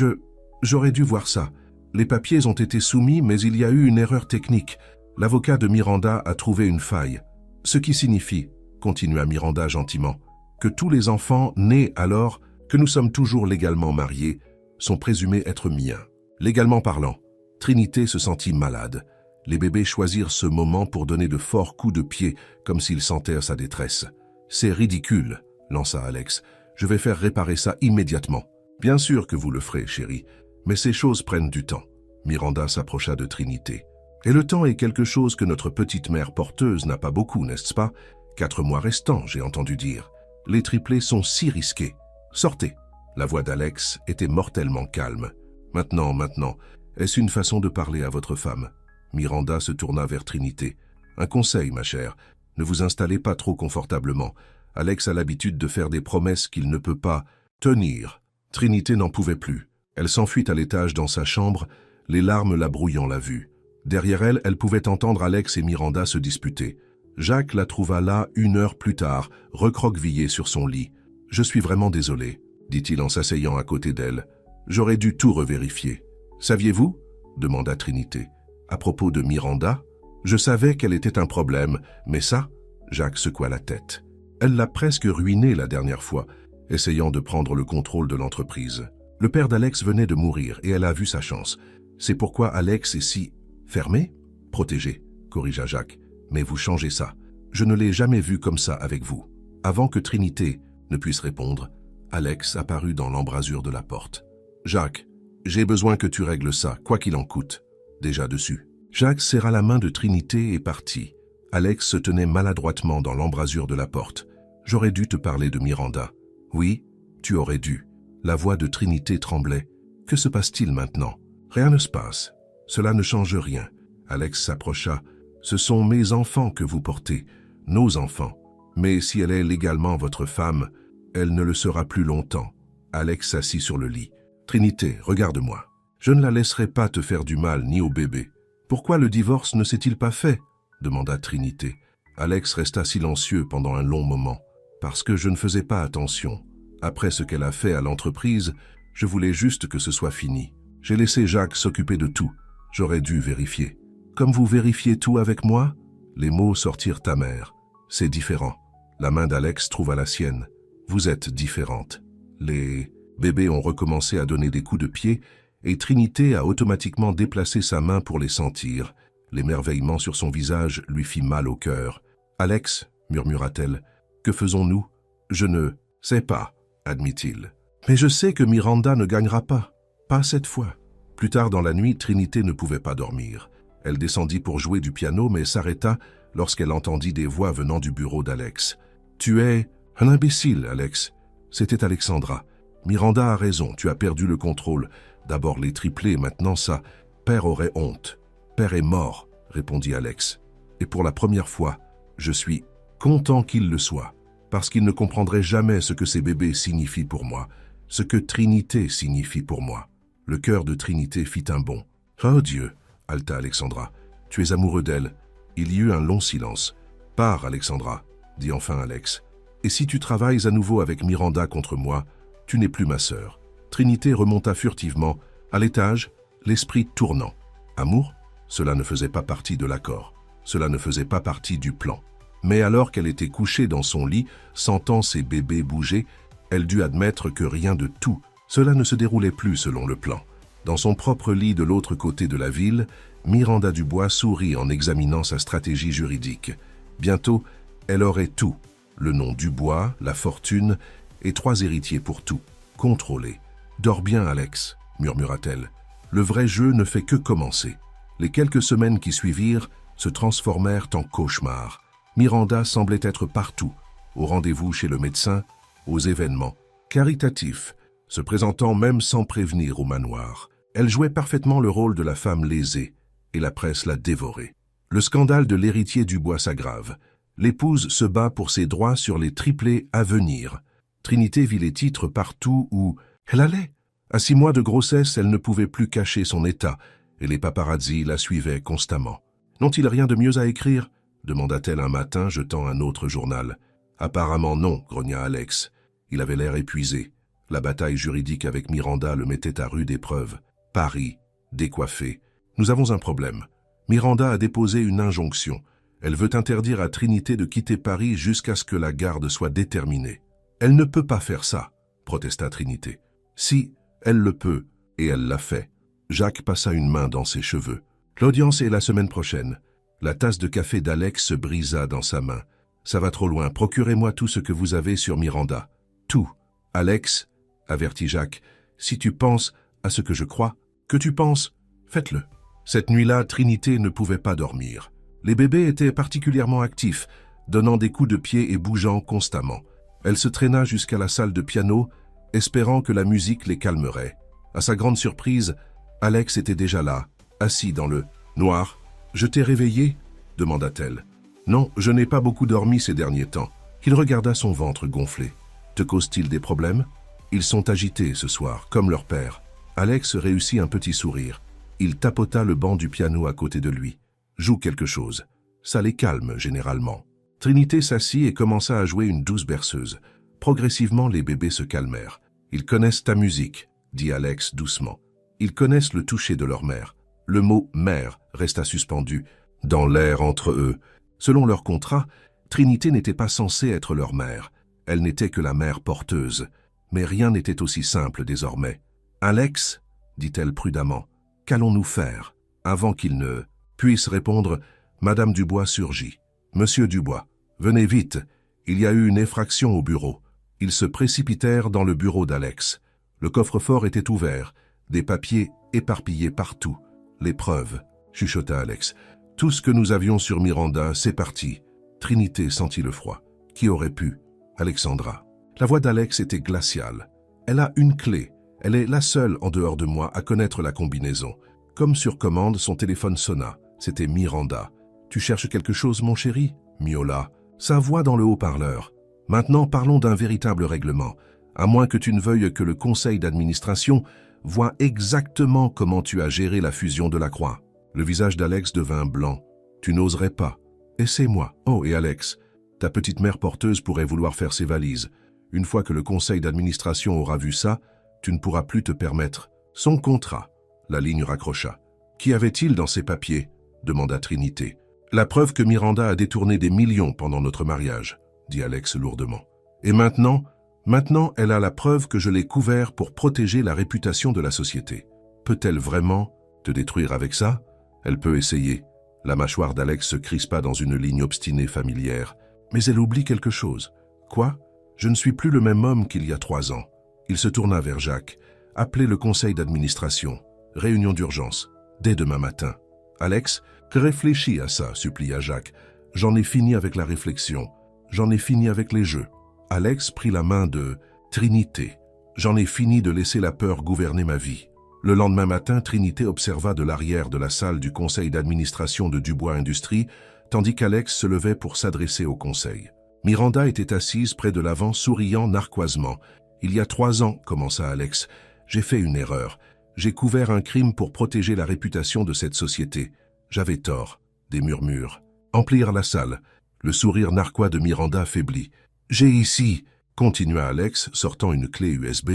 j'aurais dû voir ça. Les papiers ont été soumis, mais il y a eu une erreur technique. L'avocat de Miranda a trouvé une faille. Ce qui signifie, continua Miranda gentiment, que tous les enfants nés alors que nous sommes toujours légalement mariés sont présumés être miens. Légalement parlant, Trinité se sentit malade. Les bébés choisirent ce moment pour donner de forts coups de pied, comme s'ils sentaient sa détresse. « C'est ridicule », lança Alex. « Je vais faire réparer ça immédiatement. »« Bien sûr que vous le ferez, chérie, mais ces choses prennent du temps. » Miranda s'approcha de Trinité. « Et le temps est quelque chose que notre petite mère porteuse n'a pas beaucoup, n'est-ce pas? 4 mois restants, j'ai entendu dire. Les triplés sont si risqués. Sortez !» La voix d'Alex était mortellement calme. « Maintenant, est-ce une façon de parler à votre femme ?» Miranda se tourna vers Trinité. « Un conseil, ma chère, ne vous installez pas trop confortablement. Alex a l'habitude de faire des promesses qu'il ne peut pas tenir. » Trinité n'en pouvait plus. Elle s'enfuit à l'étage dans sa chambre, les larmes la brouillant la vue. Derrière elle, elle pouvait entendre Alex et Miranda se disputer. Jacques la trouva là 1 heure plus tard, recroquevillée sur son lit. « Je suis vraiment désolé, » dit-il en s'asseyant à côté d'elle. « J'aurais dû tout revérifier. »« Saviez-vous » demanda Trinité. « À propos de Miranda ?»« Je savais qu'elle était un problème, mais ça ?» Jacques secoua la tête. « Elle l'a presque ruinée la dernière fois, essayant de prendre le contrôle de l'entreprise. Le père d'Alex venait de mourir et elle a vu sa chance. C'est pourquoi Alex est si... fermé ? Protégé, corrigea Jacques. Mais vous changez ça. Je ne l'ai jamais vu comme ça avec vous. » Avant que Trinité ne puisse répondre, Alex apparut dans l'embrasure de la porte. « Jacques, j'ai besoin que tu règles ça, quoi qu'il en coûte. » Déjà dessus. Jacques serra la main de Trinité et partit. Alex se tenait maladroitement dans l'embrasure de la porte. « J'aurais dû te parler de Miranda. »« Oui, tu aurais dû. » La voix de Trinité tremblait. « Que se passe-t-il maintenant ?»« Rien ne se passe. Cela ne change rien. » Alex s'approcha. « Ce sont mes enfants que vous portez, nos enfants. Mais si elle est légalement votre femme, elle ne le sera plus longtemps. » Alex s'assit sur le lit. « Trinité, regarde-moi. Je ne la laisserai pas te faire du mal ni au bébé. »« Pourquoi le divorce ne s'est-il pas fait ?» demanda Trinité. Alex resta silencieux pendant un long moment. « Parce que je ne faisais pas attention. Après ce qu'elle a fait à l'entreprise, je voulais juste que ce soit fini. J'ai laissé Jacques s'occuper de tout. J'aurais dû vérifier. »« Comme vous vérifiez tout avec moi ?» Les mots sortirent amers. « C'est différent. » La main d'Alex trouva la sienne. « Vous êtes différente. » Les bébés ont recommencé à donner des coups de pied et Trinité a automatiquement déplacé sa main pour les sentir. L'émerveillement sur son visage lui fit mal au cœur. « Alex, murmura-t-elle, que faisons-nous ?»« Je ne sais pas, admit-il. Mais je sais que Miranda ne gagnera pas. Pas cette fois. » Plus tard dans la nuit, Trinité ne pouvait pas dormir. Elle descendit pour jouer du piano, mais s'arrêta lorsqu'elle entendit des voix venant du bureau d'Alex. « Tu es un imbécile, Alex. » C'était Alexandra. « Miranda a raison, tu as perdu le contrôle. D'abord les triplés, maintenant ça. Père aurait honte. »« Père est mort, » répondit Alex. « Et pour la première fois, je suis content qu'il le soit, parce qu'il ne comprendrait jamais ce que ces bébés signifient pour moi, ce que Trinité signifie pour moi. » Le cœur de Trinité fit un bond. « Oh Dieu !» haleta Alexandra. « Tu es amoureux d'elle. » Il y eut un long silence. « Pars, Alexandra, » dit enfin Alex. « Et si tu travailles à nouveau avec Miranda contre moi, tu n'es plus ma sœur. » Trinité remonta furtivement, à l'étage, l'esprit tournant. Amour? Cela ne faisait pas partie de l'accord. Cela ne faisait pas partie du plan. Mais alors qu'elle était couchée dans son lit, sentant ses bébés bouger, elle dut admettre que rien de tout, cela ne se déroulait plus selon le plan. Dans son propre lit de l'autre côté de la ville, Miranda Dubois sourit en examinant sa stratégie juridique. Bientôt, elle aurait tout. Le nom Dubois, la fortune et 3 héritiers pour tout. Contrôlé. « Dors bien, Alex, » murmura-t-elle. Le vrai jeu ne fait que commencer. Les quelques semaines qui suivirent se transformèrent en cauchemars. Miranda semblait être partout, au rendez-vous chez le médecin, aux événements. caritatif, se présentant même sans prévenir au manoir. Elle jouait parfaitement le rôle de la femme lésée, et la presse l'a dévorée. Le scandale de l'héritier Dubois s'aggrave. L'épouse se bat pour ses droits sur les triplés à venir. Trinité vit les titres partout où elle allait. À 6 mois de grossesse, elle ne pouvait plus cacher son état, et les paparazzis la suivaient constamment. « N'ont-ils rien de mieux à écrire ?» demanda-t-elle un matin, jetant un autre journal. « Apparemment non, grogna Alex. Il avait l'air épuisé. La bataille juridique avec Miranda le mettait à rude épreuve. Paris, décoiffé. Nous avons un problème. Miranda a déposé une injonction. Elle veut interdire à Trinité de quitter Paris jusqu'à ce que la garde soit déterminée. Elle ne peut pas faire ça, protesta Trinité. Si, elle le peut, et elle l'a fait. Jacques passa une main dans ses cheveux. L'audience est la semaine prochaine. La tasse de café d'Alex se brisa dans sa main. Ça va trop loin, procurez-moi tout ce que vous avez sur Miranda. Tout. Alex, avertit Jacques, si tu penses à ce que je crois, que tu penses, faites-le. Cette nuit-là, Trinité ne pouvait pas dormir. Les bébés étaient particulièrement actifs, donnant des coups de pied et bougeant constamment. Elle se traîna jusqu'à la salle de piano, espérant que la musique les calmerait. À sa grande surprise, Alex était déjà là, assis dans le noir. « Je t'ai réveillé ?» demanda-t-elle. « Non, je n'ai pas beaucoup dormi ces derniers temps. » Il regarda son ventre gonflé. « Te cause-t-il des problèmes ?» Ils sont agités ce soir, comme leur père. Alex réussit un petit sourire. Il tapota le banc du piano à côté de lui. « Joue quelque chose. » Ça les calme, généralement. Trinité s'assit et commença à jouer une douce berceuse. Progressivement, les bébés se calmèrent. « Ils connaissent ta musique, » dit Alex doucement. « Ils connaissent le toucher de leur mère. » Le mot « mère » resta suspendu dans l'air entre eux. Selon leur contrat, Trinité n'était pas censée être leur mère. Elle n'était que la mère porteuse. Mais rien n'était aussi simple désormais. « Alex, » dit-elle prudemment, « qu'allons-nous faire ?» Avant qu'il ne puisse répondre, Madame Dubois surgit. « Monsieur Dubois, venez vite, il y a eu une effraction au bureau. » Ils se précipitèrent dans le bureau d'Alex. Le coffre-fort était ouvert, des papiers éparpillés partout. « Les preuves, » chuchota Alex. « Tout ce que nous avions sur Miranda, c'est parti. » Trinité sentit le froid. Qui aurait pu? Alexandra. La voix d'Alex était glaciale. Elle a une clé. Elle est la seule en dehors de moi à connaître la combinaison. Comme sur commande, son téléphone sonna. C'était Miranda. « Tu cherches quelque chose, mon chéri ?» miaula sa voix dans le haut-parleur. « Maintenant, parlons d'un véritable règlement. À moins que tu ne veuilles que le conseil d'administration voit exactement comment tu as géré la fusion de la Croix. » Le visage d'Alex devint blanc. « Tu n'oserais pas. Essaie-moi. Oh, et Alex, ta petite mère porteuse pourrait vouloir faire ses valises. Une fois que le conseil d'administration aura vu ça, tu ne pourras plus te permettre. Son contrat. » La ligne raccrocha. « Qu'y avait-il dans ces papiers ?» demanda Trinité. « La preuve que Miranda a détourné des millions pendant notre mariage, » dit Alex lourdement. « Et maintenant, elle a la preuve que je l'ai couvert pour protéger la réputation de la société. Peut-elle vraiment te détruire avec ça? Elle peut essayer. » La mâchoire d'Alex se crispa dans une ligne obstinée familière. « Mais elle oublie quelque chose. »« Quoi? Je ne suis plus le même homme qu'il y a 3 ans. » Il se tourna vers Jacques. « Appelez le conseil d'administration. Réunion d'urgence. Dès demain matin. »« Alex, réfléchis à ça, supplia Jacques. J'en ai fini avec la réflexion. J'en ai fini avec les jeux. » Alex prit la main de Trinité. « J'en ai fini de laisser la peur gouverner ma vie. » Le lendemain matin, Trinité observa de l'arrière de la salle du conseil d'administration de Dubois Industries, tandis qu'Alex se levait pour s'adresser au conseil. Miranda était assise près de l'avant, souriant narquoisement. « Il y a 3 ans, commença Alex, j'ai fait une erreur. J'ai couvert un crime pour protéger la réputation de cette société. J'avais tort. » Des murmures emplirent la salle. Le sourire narquois de Miranda faiblit. « J'ai ici, » continua Alex, sortant une clé USB,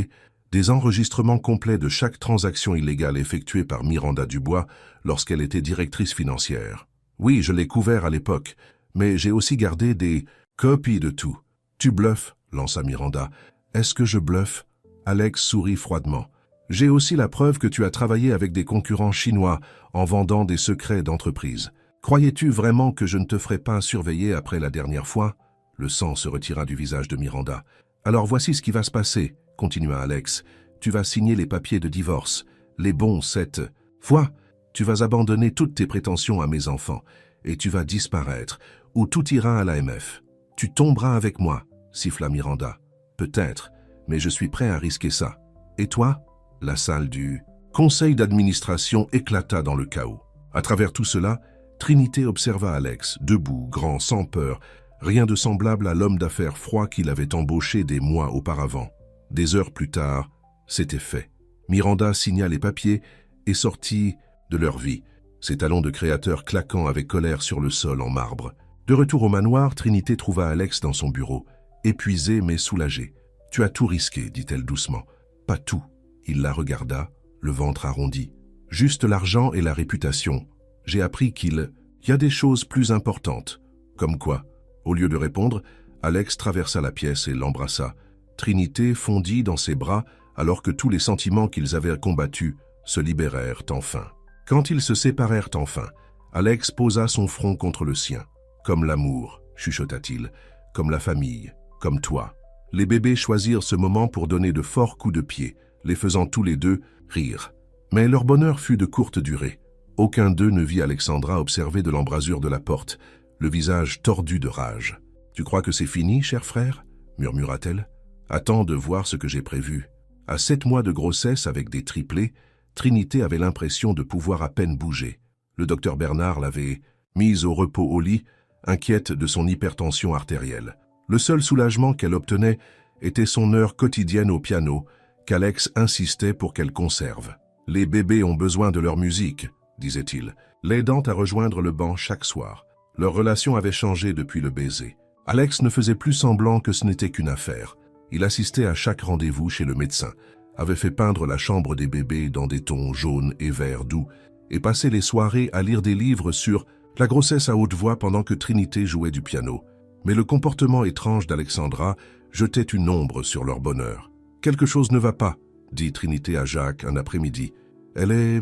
des enregistrements complets de chaque transaction illégale effectuée par Miranda Dubois lorsqu'elle était directrice financière. Oui, je l'ai couvert à l'époque, mais j'ai aussi gardé des copies de tout. Tu bluffes, lança Miranda. Est-ce que je bluffe? Alex sourit froidement. J'ai aussi la preuve que tu as travaillé avec des concurrents chinois en vendant des secrets d'entreprise. Croyais-tu vraiment que je ne te ferais pas surveiller après la dernière fois? Le sang se retira du visage de Miranda. Alors voici ce qui va se passer, continua Alex. Tu vas signer les papiers de divorce, les bons 7 fois. Tu vas abandonner toutes tes prétentions à mes enfants, et tu vas disparaître, ou tout ira à l'AMF. Tu tomberas avec moi, siffla Miranda. Peut-être, mais je suis prêt à risquer ça. Et toi ?» La salle du conseil d'administration éclata dans le chaos. À travers tout cela, Trinité observa Alex, debout, grand, sans peur, rien de semblable à l'homme d'affaires froid qu'il avait embauché des mois auparavant. Des heures plus tard, c'était fait. Miranda signa les papiers et sortit de leur vie, ses talons de créateur claquant avec colère sur le sol en marbre. De retour au manoir, Trinité trouva Alex dans son bureau, épuisé mais soulagé. « Tu as tout risqué, dit-elle doucement. »« Pas tout. » Il la regarda, le ventre arrondi. « Juste l'argent et la réputation. J'ai appris qu'il y a des choses plus importantes. » « Comme quoi ?» Au lieu de répondre, Alex traversa la pièce et l'embrassa. Trinité fondit dans ses bras alors que tous les sentiments qu'ils avaient combattus se libérèrent enfin. Quand ils se séparèrent enfin, Alex posa son front contre le sien. « Comme l'amour, chuchota-t-il, comme la famille, comme toi. » Les bébés choisirent ce moment pour donner de forts coups de pied, les faisant tous les deux rire. Mais leur bonheur fut de courte durée. Aucun d'eux ne vit Alexandra observer de l'embrasure de la porte, le visage tordu de rage. « Tu crois que c'est fini, cher frère ?» murmura-t-elle. « Attends de voir ce que j'ai prévu. » À 7 mois de grossesse avec des triplés, Trinité avait l'impression de pouvoir à peine bouger. Le docteur Bernard l'avait mise au repos au lit, inquiète de son hypertension artérielle. Le seul soulagement qu'elle obtenait était son heure quotidienne au piano, qu'Alex insistait pour qu'elle conserve. « Les bébés ont besoin de leur musique, » disait-il, l'aidant à rejoindre le banc chaque soir. Leur relation avait changé depuis le baiser. Alex ne faisait plus semblant que ce n'était qu'une affaire. Il assistait à chaque rendez-vous chez le médecin, avait fait peindre la chambre des bébés dans des tons jaunes et verts doux, et passait les soirées à lire des livres sur la grossesse à haute voix pendant que Trinité jouait du piano. Mais le comportement étrange d'Alexandra jetait une ombre sur leur bonheur. « Quelque chose ne va pas, » dit Trinité à Jacques un après-midi. « Elle est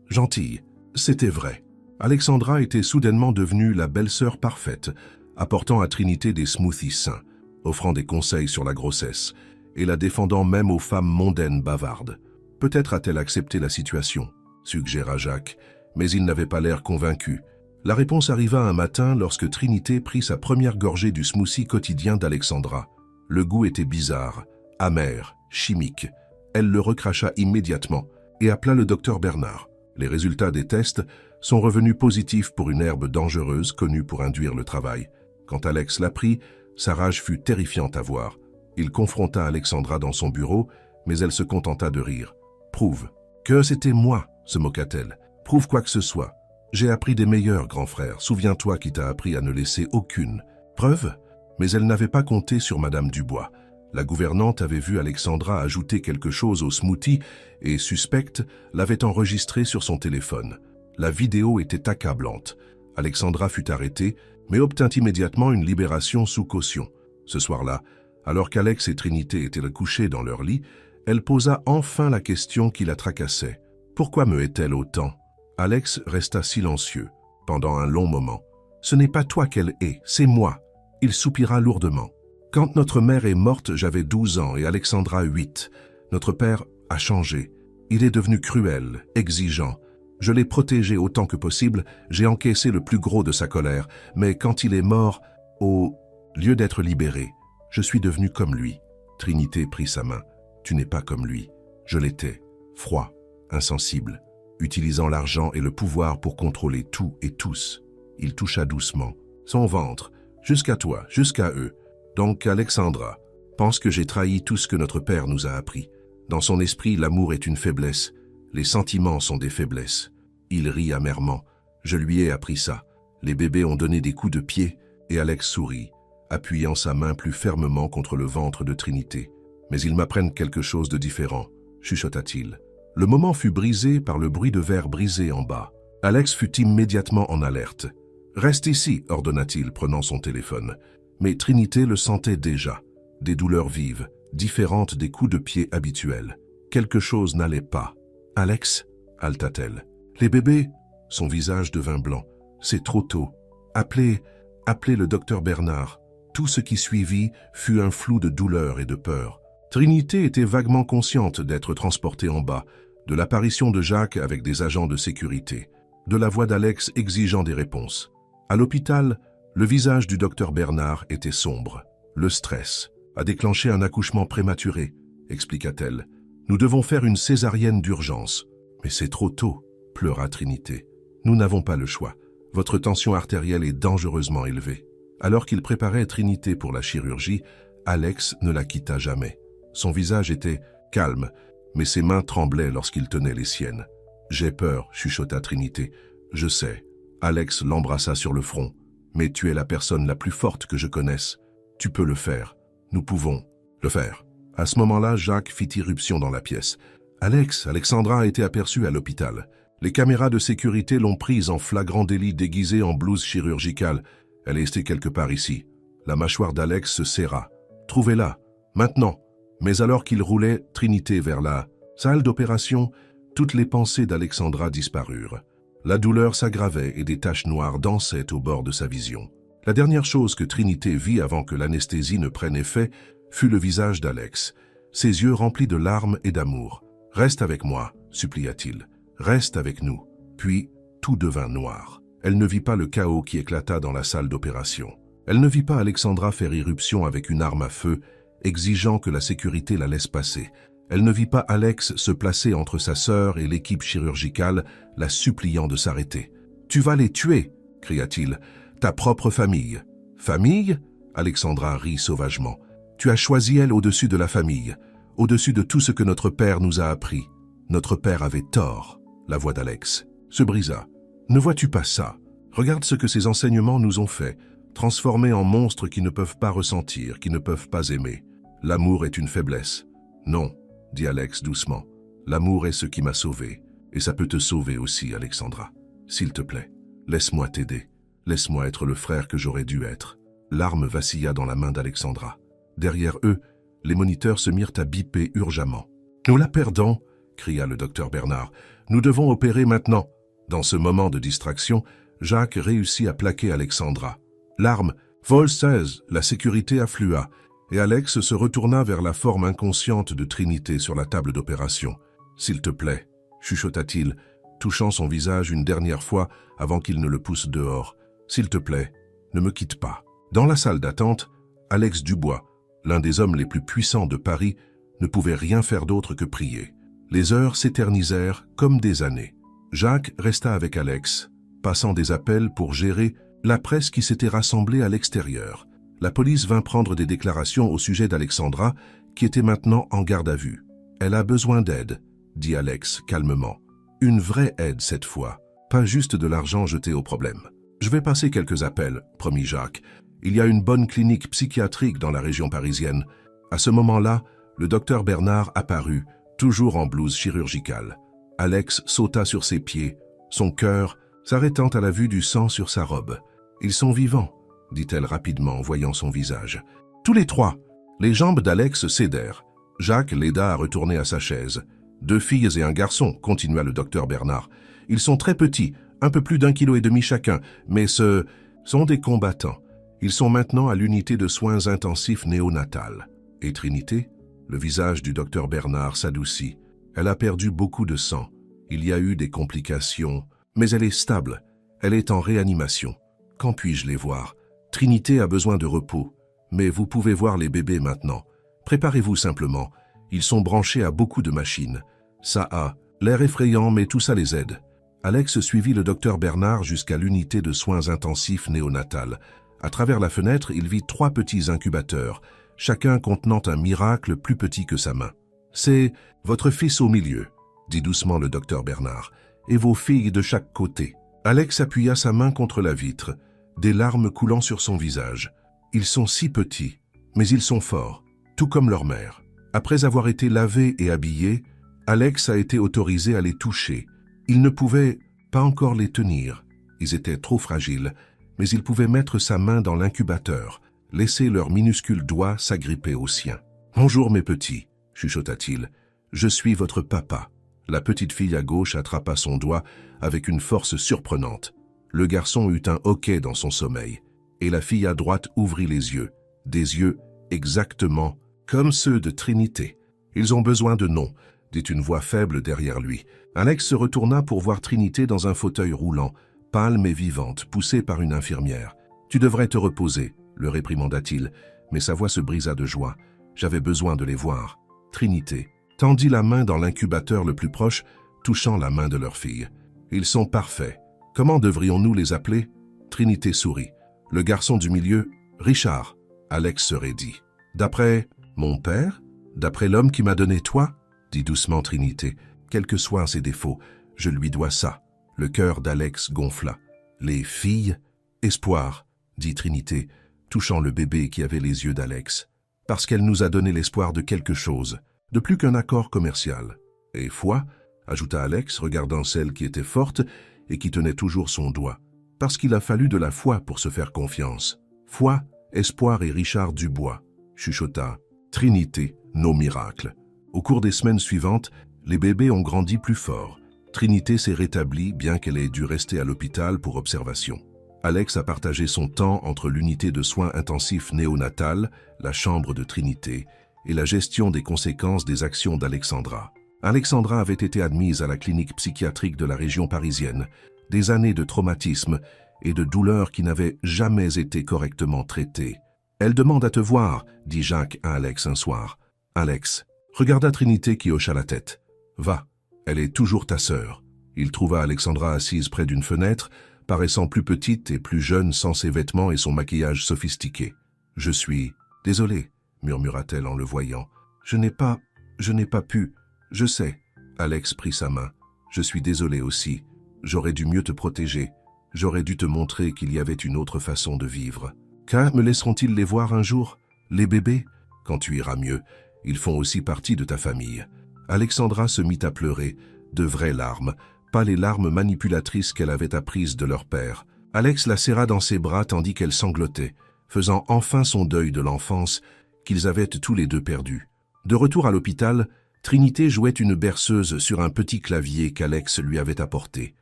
gentille. » C'était vrai. Alexandra était soudainement devenue la belle-sœur parfaite, apportant à Trinité des smoothies sains, offrant des conseils sur la grossesse, et la défendant même aux femmes mondaines bavardes. Peut-être a-t-elle accepté la situation, suggéra Jacques, mais il n'avait pas l'air convaincu. La réponse arriva un matin lorsque Trinité prit sa première gorgée du smoothie quotidien d'Alexandra. Le goût était bizarre, amer, chimique. Elle le recracha immédiatement et appela le docteur Bernard. Les résultats des tests sont revenus positifs pour une herbe dangereuse connue pour induire le travail. Quand Alex l'apprit, sa rage fut terrifiante à voir. Il confronta Alexandra dans son bureau, mais elle se contenta de rire. « Prouve. »« Que c'était moi » se moqua-t-elle. « Prouve quoi que ce soit. J'ai appris des meilleurs, grand frère. Souviens-toi qui t'a appris à ne laisser aucune preuve. » Mais elle n'avait pas compté sur Madame Dubois. La gouvernante avait vu Alexandra ajouter quelque chose au smoothie et, suspecte, l'avait enregistré sur son téléphone. La vidéo était accablante. Alexandra fut arrêtée, mais obtint immédiatement une libération sous caution. Ce soir-là, alors qu'Alex et Trinité étaient couchés dans leur lit, elle posa enfin la question qui la tracassait. « Pourquoi me hait-elle autant ?» Alex resta silencieux pendant un long moment. « Ce n'est pas toi qu'elle hait, c'est moi. » Il soupira lourdement. « Quand notre mère est morte, j'avais 12 ans et Alexandra 8. Notre père a changé. Il est devenu cruel, exigeant. Je l'ai protégé autant que possible, j'ai encaissé le plus gros de sa colère, mais quand il est mort, au lieu d'être libéré, je suis devenu comme lui. » Trinité prit sa main. « Tu n'es pas comme lui. Je l'étais. Froid, insensible, utilisant l'argent et le pouvoir pour contrôler tout et tous. » Il toucha doucement son ventre. « Jusqu'à toi, jusqu'à eux. Donc Alexandra pense que j'ai trahi tout ce que notre père nous a appris. Dans son esprit, l'amour est une faiblesse. Les sentiments sont des faiblesses. » Il rit amèrement. « Je lui ai appris ça. Les bébés ont donné des coups de pied. » Et Alex sourit, appuyant sa main plus fermement contre le ventre de Trinité. « Mais ils m'apprennent quelque chose de différent, » chuchota-t-il. Le moment fut brisé par le bruit de verre brisé en bas. Alex fut immédiatement en alerte. « Reste ici, » ordonna-t-il, prenant son téléphone. Mais Trinité le sentait déjà. Des douleurs vives, différentes des coups de pied habituels. Quelque chose n'allait pas. « Alex » haleta-t-elle. « Les bébés ?» Son visage devint blanc. « C'est trop tôt. Appelez le docteur Bernard. » Tout ce qui suivit fut un flou de douleur et de peur. Trinité était vaguement consciente d'être transportée en bas, de l'apparition de Jacques avec des agents de sécurité, de la voix d'Alex exigeant des réponses. À l'hôpital, le visage du docteur Bernard était sombre. Le stress a déclenché un accouchement prématuré. expliqua-t-elle. Nous devons faire une césarienne d'urgence. Mais c'est trop tôt, pleura Trinité. Nous n'avons pas le choix. Votre tension artérielle est dangereusement élevée. Alors qu'il préparait Trinité pour la chirurgie, Alex ne la quitta jamais. Son visage était calme, mais ses mains tremblaient lorsqu'il tenait les siennes. « J'ai peur, chuchota Trinité. Je sais. » Alex l'embrassa sur le front. « Mais tu es la personne la plus forte que je connaisse. Tu peux le faire. Nous pouvons le faire. » À ce moment-là, Jacques fit irruption dans la pièce. Alexandra a été aperçue à l'hôpital. Les caméras de sécurité l'ont prise en flagrant délit déguisée en blouse chirurgicale. Elle est restée quelque part ici. La mâchoire d'Alex se serra. « Trouvez-la, maintenant !» Mais alors qu'il roulait Trinité vers la salle d'opération, toutes les pensées d'Alexandra disparurent. La douleur s'aggravait et des taches noires dansaient au bord de sa vision. La dernière chose que Trinité vit avant que l'anesthésie ne prenne effet fut le visage d'Alex, ses yeux remplis de larmes et d'amour. « Reste avec moi », supplia-t-il. « Reste avec nous. » Puis, tout devint noir. Elle ne vit pas le chaos qui éclata dans la salle d'opération. Elle ne vit pas Alexandra faire irruption avec une arme à feu, exigeant que la sécurité la laisse passer. Elle ne vit pas Alex se placer entre sa sœur et l'équipe chirurgicale, la suppliant de s'arrêter. « Tu vas les tuer !» cria-t-il. « Ta propre famille. »« Famille ?» Alexandra rit sauvagement. « Tu as choisi elle au-dessus de la famille, au-dessus de tout ce que notre père nous a appris. Notre père avait tort. » La voix d'Alex se brisa. « Ne vois-tu pas ça? Regarde ce que ces enseignements nous ont fait, transformés en monstres qui ne peuvent pas ressentir, qui ne peuvent pas aimer. L'amour est une faiblesse. » « Non, » dit Alex doucement. « L'amour est ce qui m'a sauvé. Et ça peut te sauver aussi, Alexandra. S'il te plaît, laisse-moi t'aider. Laisse-moi être le frère que j'aurais dû être. » L'arme vacilla dans la main d'Alexandra. Derrière eux, les moniteurs se mirent à biper urgemment. « Nous la perdons !» cria le docteur Bernard. « Nous devons opérer maintenant. » Dans ce moment de distraction, Jacques réussit à plaquer Alexandra. L'arme « Vol 16 !» La sécurité afflua, et Alex se retourna vers la forme inconsciente de Trinité sur la table d'opération. « S'il te plaît !» chuchota-t-il, touchant son visage une dernière fois avant qu'il ne le pousse dehors. « S'il te plaît, ne me quitte pas. » Dans la salle d'attente, Alex Dubois, l'un des hommes les plus puissants de Paris, ne pouvait rien faire d'autre que prier. Les heures s'éternisèrent comme des années. Jacques resta avec Alex, passant des appels pour gérer la presse qui s'était rassemblée à l'extérieur. La police vint prendre des déclarations au sujet d'Alexandra, qui était maintenant en garde à vue. « Elle a besoin d'aide », dit Alex calmement. « Une vraie aide cette fois, pas juste de l'argent jeté au problème. »« Je vais passer quelques appels, » promit Jacques. « Il y a une bonne clinique psychiatrique dans la région parisienne. » À ce moment-là, le docteur Bernard apparut, toujours en blouse chirurgicale. Alex sauta sur ses pieds, son cœur s'arrêtant à la vue du sang sur sa robe. « Ils sont vivants », dit-elle rapidement en voyant son visage. « Tous les trois !» Les jambes d'Alex cédèrent. Jacques l'aida à retourner à sa chaise. « 2 filles et un garçon, » continua le docteur Bernard. « Ils sont très petits, un peu plus d'1,5 kg chacun, mais ce sont des combattants. Ils sont maintenant à l'unité de soins intensifs néonatal. » Et Trinité? Le visage du docteur Bernard s'adoucit. Elle a perdu beaucoup de sang. Il y a eu des complications, mais elle est stable. Elle est en réanimation. Quand puis-je les voir? Trinité a besoin de repos, mais vous pouvez voir les bébés maintenant. Préparez-vous simplement. Ils sont branchés à beaucoup de machines. Ça a l'air effrayant, mais tout ça les aide. Alex suivit le docteur Bernard jusqu'à l'unité de soins intensifs néonatal. À travers la fenêtre, il vit 3 petits incubateurs, chacun contenant un miracle plus petit que sa main. « C'est votre fils au milieu », dit doucement le docteur Bernard, « et vos filles de chaque côté. » Alex appuya sa main contre la vitre, des larmes coulant sur son visage. Ils sont si petits, mais ils sont forts, tout comme leur mère. Après avoir été lavés et habillés, Alex a été autorisé à les toucher. Il ne pouvait pas encore les tenir. Ils étaient trop fragiles, mais il pouvait mettre sa main dans l'incubateur, laisser leurs minuscules doigts s'agripper aux siens. « Bonjour mes petits », chuchota-t-il. « Je suis votre papa. » La petite fille à gauche attrapa son doigt avec une force surprenante. Le garçon eut un hoquet dans son sommeil, et la fille à droite ouvrit les yeux, des yeux exactement comme ceux de Trinité. « Ils ont besoin de noms », dit une voix faible derrière lui. Alex se retourna pour voir Trinité dans un fauteuil roulant, pâle mais vivante, poussée par une infirmière. « Tu devrais te reposer », le réprimanda-t-il, mais sa voix se brisa de joie. « J'avais besoin de les voir. » Trinité tendit la main dans l'incubateur le plus proche, touchant la main de leur fille. Ils sont parfaits. Comment devrions-nous les appeler? Trinité sourit. Le garçon du milieu, Richard. Alex serait dit. D'après mon père? D'après l'homme qui m'a donné toi? Dit doucement Trinité. Quels que soient ses défauts, je lui dois ça. Le cœur d'Alex gonfla. Les filles? Espoir, dit Trinité, touchant le bébé qui avait les yeux d'Alex. Parce qu'elle nous a donné l'espoir de quelque chose, de plus qu'un accord commercial. Et foi, ajouta Alex, regardant celle qui était forte et qui tenait toujours son doigt. Parce qu'il a fallu de la foi pour se faire confiance. Foi, espoir et Richard Dubois, chuchota. Trinité, nos miracles. Au cours des semaines suivantes, les bébés ont grandi plus fort. Trinité s'est rétablie bien qu'elle ait dû rester à l'hôpital pour observation. Alex a partagé son temps entre l'unité de soins intensifs néonatale, la chambre de Trinité, et la gestion des conséquences des actions d'Alexandra. Alexandra avait été admise à la clinique psychiatrique de la région parisienne. Des années de traumatisme et de douleurs qui n'avaient jamais été correctement traitées. « Elle demande à te voir », dit Jacques à Alex un soir. Alex regarda Trinité qui hocha la tête. « Va, elle est toujours ta sœur. » Il trouva Alexandra assise près d'une fenêtre, paraissant plus petite et plus jeune sans ses vêtements et son maquillage sophistiqué. « Je suis désolée, » murmura-t-elle en le voyant. « Je n'ai pas pu. Je sais. » Alex prit sa main. « Je suis désolée aussi. J'aurais dû mieux te protéger. J'aurais dû te montrer qu'il y avait une autre façon de vivre. Me laisseront-ils les voir un jour? Les bébés? Quand tu iras mieux, ils font aussi partie de ta famille. » Alexandra se mit à pleurer, de vraies larmes, pas les larmes manipulatrices qu'elle avait apprises de leur père. Alex la serra dans ses bras tandis qu'elle sanglotait, faisant enfin son deuil de l'enfance qu'ils avaient tous les deux perdue. De retour à l'hôpital, Trinité jouait une berceuse sur un petit clavier qu'Alex lui avait apporté.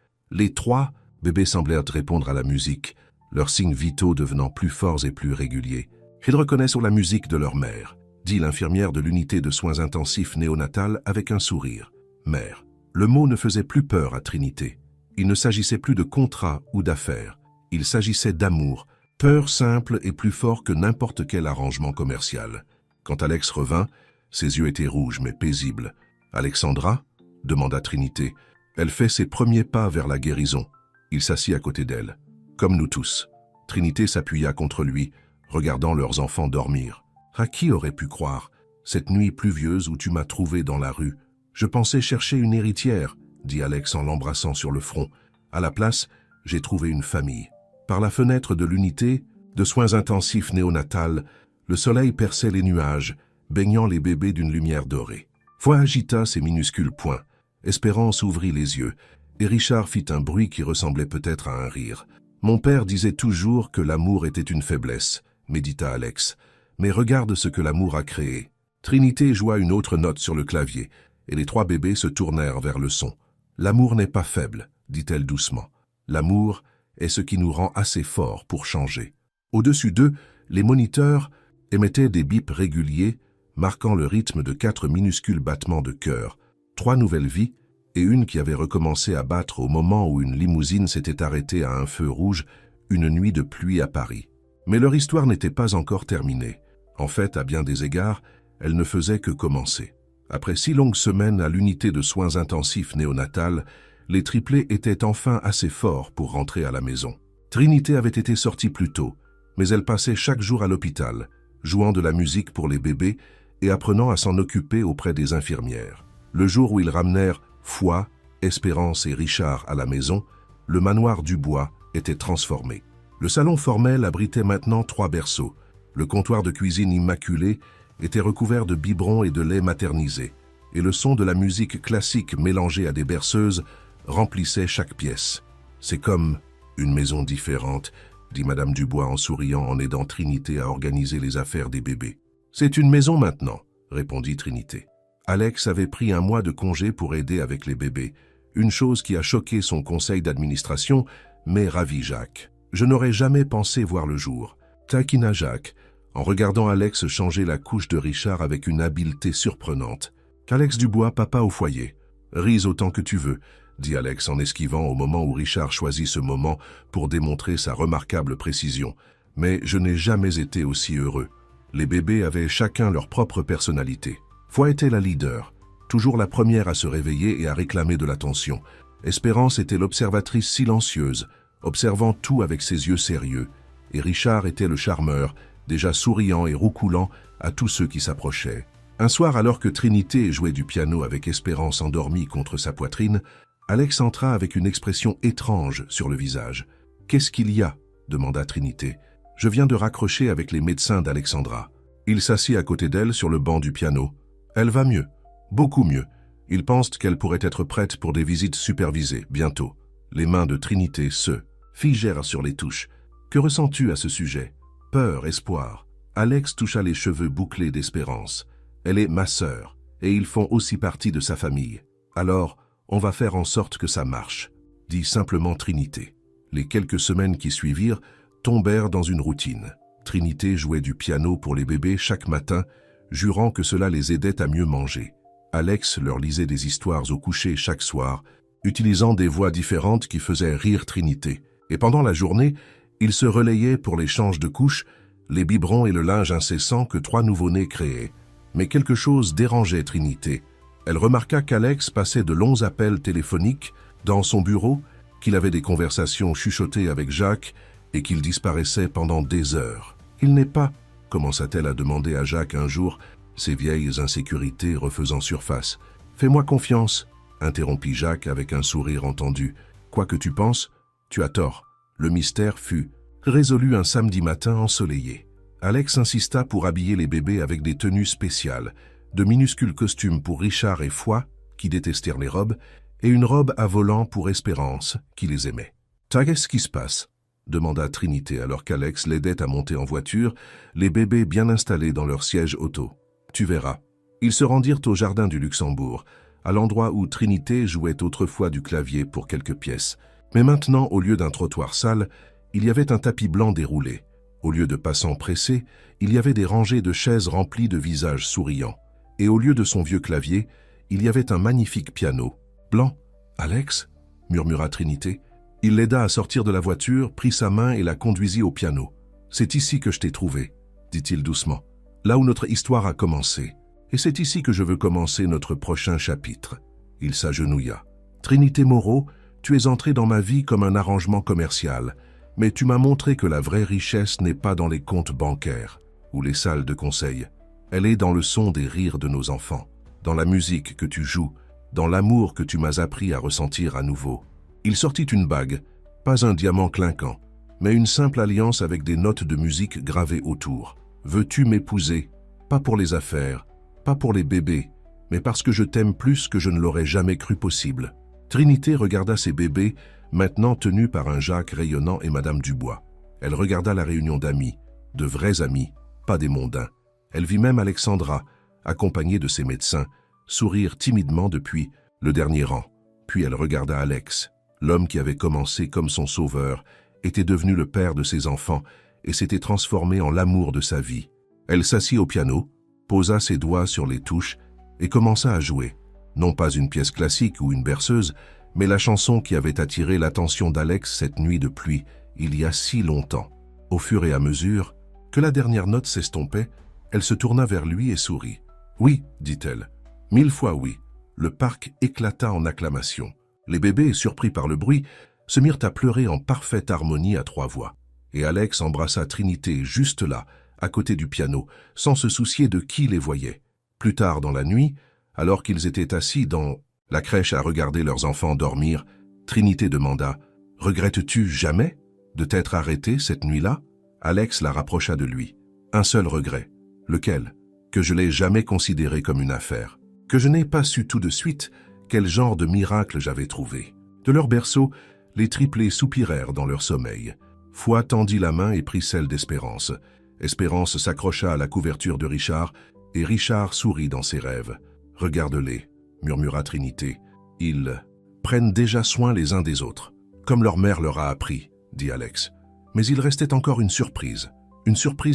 Les trois bébés semblèrent répondre à la musique, leurs signes vitaux devenant plus forts et plus réguliers. Ils reconnaissent la musique de leur mère, dit l'infirmière de l'unité de soins intensifs néonatal avec un sourire. Mère. Le mot ne faisait plus peur à Trinité. Il ne s'agissait plus de contrat ou d'affaires. Il s'agissait d'amour, peur simple et plus fort que n'importe quel arrangement commercial. Quand Alex revint, ses yeux étaient rouges mais paisibles. « Alexandra » demanda Trinité. Elle fait ses premiers pas vers la guérison. Il s'assit à côté d'elle. Comme nous tous. Trinité s'appuya contre lui, regardant leurs enfants dormir. « À qui aurait pu croire, cette nuit pluvieuse où tu m'as trouvé dans la rue? Je pensais chercher une héritière, » dit Alex en l'embrassant sur le front. « À la place, j'ai trouvé une famille. » Par la fenêtre de l'unité de soins intensifs néonatal, le soleil perçait les nuages, baignant les bébés d'une lumière dorée. Foi agita ses minuscules poings. Espérance ouvrit les yeux, et Richard fit un bruit qui ressemblait peut-être à un rire. « Mon père disait toujours que l'amour était une faiblesse, » médita Alex. « Mais regarde ce que l'amour a créé. » Trinité joua une autre note sur le clavier, et les trois bébés se tournèrent vers le son. « L'amour n'est pas faible, » dit-elle doucement. « L'amour est ce qui nous rend assez forts pour changer. » Au-dessus d'eux, les moniteurs émettaient des bips réguliers, marquant le rythme de 4 minuscules battements de cœur, 3 nouvelles vies, et une qui avait recommencé à battre au moment où une limousine s'était arrêtée à un feu rouge, une nuit de pluie à Paris. Mais leur histoire n'était pas encore terminée. En fait, à bien des égards, elle ne faisait que commencer. Après 6 longues semaines à l'unité de soins intensifs néonatal, les triplés étaient enfin assez forts pour rentrer à la maison. Trinité avait été sortie plus tôt, mais elle passait chaque jour à l'hôpital, jouant de la musique pour les bébés et apprenant à s'en occuper auprès des infirmières. Le jour où ils ramenèrent Foi, Espérance et Richard à la maison, le manoir Dubois était transformé. Le salon formel abritait maintenant 3 berceaux. Le comptoir de cuisine immaculé était recouvert de biberons et de lait maternisé, et le son de la musique classique mélangée à des berceuses remplissait chaque pièce. « C'est comme une maison différente », dit Madame Dubois en souriant en aidant Trinité à organiser les affaires des bébés. « C'est une maison maintenant », répondit Trinité. Alex avait pris un mois de congé pour aider avec les bébés, une chose qui a choqué son conseil d'administration, mais ravi Jacques. « Je n'aurais jamais pensé voir le jour », taquina Jacques, en regardant Alex changer la couche de Richard avec une habileté surprenante. « Alex Dubois, papa au foyer. Rise autant que tu veux, » dit Alex en esquivant au moment où Richard choisit ce moment pour démontrer sa remarquable précision. « Mais je n'ai jamais été aussi heureux. » Les bébés avaient chacun leur propre personnalité. Foi était la leader, toujours la première à se réveiller et à réclamer de l'attention. Espérance était l'observatrice silencieuse, observant tout avec ses yeux sérieux, et Richard était le charmeur, déjà souriant et roucoulant à tous ceux qui s'approchaient. Un soir, alors que Trinité jouait du piano avec Espérance endormie contre sa poitrine, Alex entra avec une expression étrange sur le visage. « Qu'est-ce qu'il y a » demanda Trinité. « Je viens de raccrocher avec les médecins d'Alexandra. » Il s'assit à côté d'elle sur le banc du piano. « Elle va mieux, beaucoup mieux. Ils pensent qu'elle pourrait être prête pour des visites supervisées, bientôt. » Les mains de Trinité se figèrent sur les touches. « Que ressens-tu à ce sujet ?» Peur, espoir. Alex toucha les cheveux bouclés d'Espérance. « Elle est ma sœur, et ils font aussi partie de sa famille. Alors, on va faire en sorte que ça marche, » dit simplement Trinité. Les quelques semaines qui suivirent tombèrent dans une routine. Trinité jouait du piano pour les bébés chaque matin, jurant que cela les aidait à mieux manger. Alex leur lisait des histoires au coucher chaque soir, utilisant des voix différentes qui faisaient rire Trinité. Et pendant la journée, ils se relayaient pour les changes de couches, les biberons et le linge incessant que 3 nouveau-nés créaient. Mais quelque chose dérangeait Trinité. Elle remarqua qu'Alex passait de longs appels téléphoniques dans son bureau, qu'il avait des conversations chuchotées avec Jacques et qu'il disparaissait pendant des heures. « Il n'est pas » commença-t-elle à demander à Jacques un jour, ses vieilles insécurités refaisant surface. « Fais-moi confiance » interrompit Jacques avec un sourire entendu. « Quoi que tu penses, tu as tort. » Le mystère fut résolu un samedi matin ensoleillé. Alex insista pour habiller les bébés avec des tenues spéciales, de minuscules costumes pour Richard et Foi, qui détestèrent les robes, et une robe à volant pour Espérance, qui les aimait. « Qu'est-ce qui se passe ?» demanda Trinité alors qu'Alex l'aidait à monter en voiture, les bébés bien installés dans leur siège auto. « Tu verras. » Ils se rendirent au jardin du Luxembourg, à l'endroit où Trinité jouait autrefois du clavier pour quelques pièces. Mais maintenant, au lieu d'un trottoir sale, il y avait un tapis blanc déroulé. Au lieu de passants pressés, il y avait des rangées de chaises remplies de visages souriants. Et au lieu de son vieux clavier, il y avait un magnifique piano. « Blanc, Alex ?» murmura Trinité. Il l'aida à sortir de la voiture, prit sa main et la conduisit au piano. « C'est ici que je t'ai trouvé, » dit-il doucement. « Là où notre histoire a commencé. Et c'est ici que je veux commencer notre prochain chapitre. » Il s'agenouilla. « Trinité Moreau, tu es entrée dans ma vie comme un arrangement commercial, mais tu m'as montré que la vraie richesse n'est pas dans les comptes bancaires ou les salles de conseil. Elle est dans le son des rires de nos enfants, dans la musique que tu joues, dans l'amour que tu m'as appris à ressentir à nouveau. » Il sortit une bague, pas un diamant clinquant, mais une simple alliance avec des notes de musique gravées autour. « Veux-tu m'épouser? Pas pour les affaires, pas pour les bébés, mais parce que je t'aime plus que je ne l'aurais jamais cru possible. » Trinité regarda ses bébés, maintenant tenus par un Jacques rayonnant et Madame Dubois. Elle regarda la réunion d'amis, de vrais amis, pas des mondains. Elle vit même Alexandra, accompagnée de ses médecins, sourire timidement depuis le dernier rang. Puis elle regarda Alex. L'homme qui avait commencé comme son sauveur était devenu le père de ses enfants et s'était transformé en l'amour de sa vie. Elle s'assit au piano, posa ses doigts sur les touches et commença à jouer. Non pas une pièce classique ou une berceuse, mais la chanson qui avait attiré l'attention d'Alex cette nuit de pluie, il y a si longtemps. Au fur et à mesure que la dernière note s'estompait, elle se tourna vers lui et sourit. « Oui, dit-elle. 1000 fois oui. » Le parc éclata en acclamations. Les bébés, surpris par le bruit, se mirent à pleurer en parfaite harmonie à 3 voix. Et Alex embrassa Trinité juste là, à côté du piano, sans se soucier de qui les voyait. Plus tard dans la nuit, alors qu'ils étaient assis dans la crèche à regarder leurs enfants dormir, Trinité demanda « Regrettes-tu jamais de t'être arrêté cette nuit-là » Alex la rapprocha de lui. « Un seul regret. Lequel ? Que je l'ai jamais considéré comme une affaire. Que je n'ai pas su tout de suite quel genre de miracle j'avais trouvé. » De leur berceau, les triplés soupirèrent dans leur sommeil. Foi tendit la main et prit celle d'Espérance. Espérance s'accrocha à la couverture de Richard, et Richard sourit dans ses rêves. « Regarde-les, » murmura Trinité. « Ils prennent déjà soin les uns des autres, comme leur mère leur a appris, » dit Alex. Mais il restait encore une surprise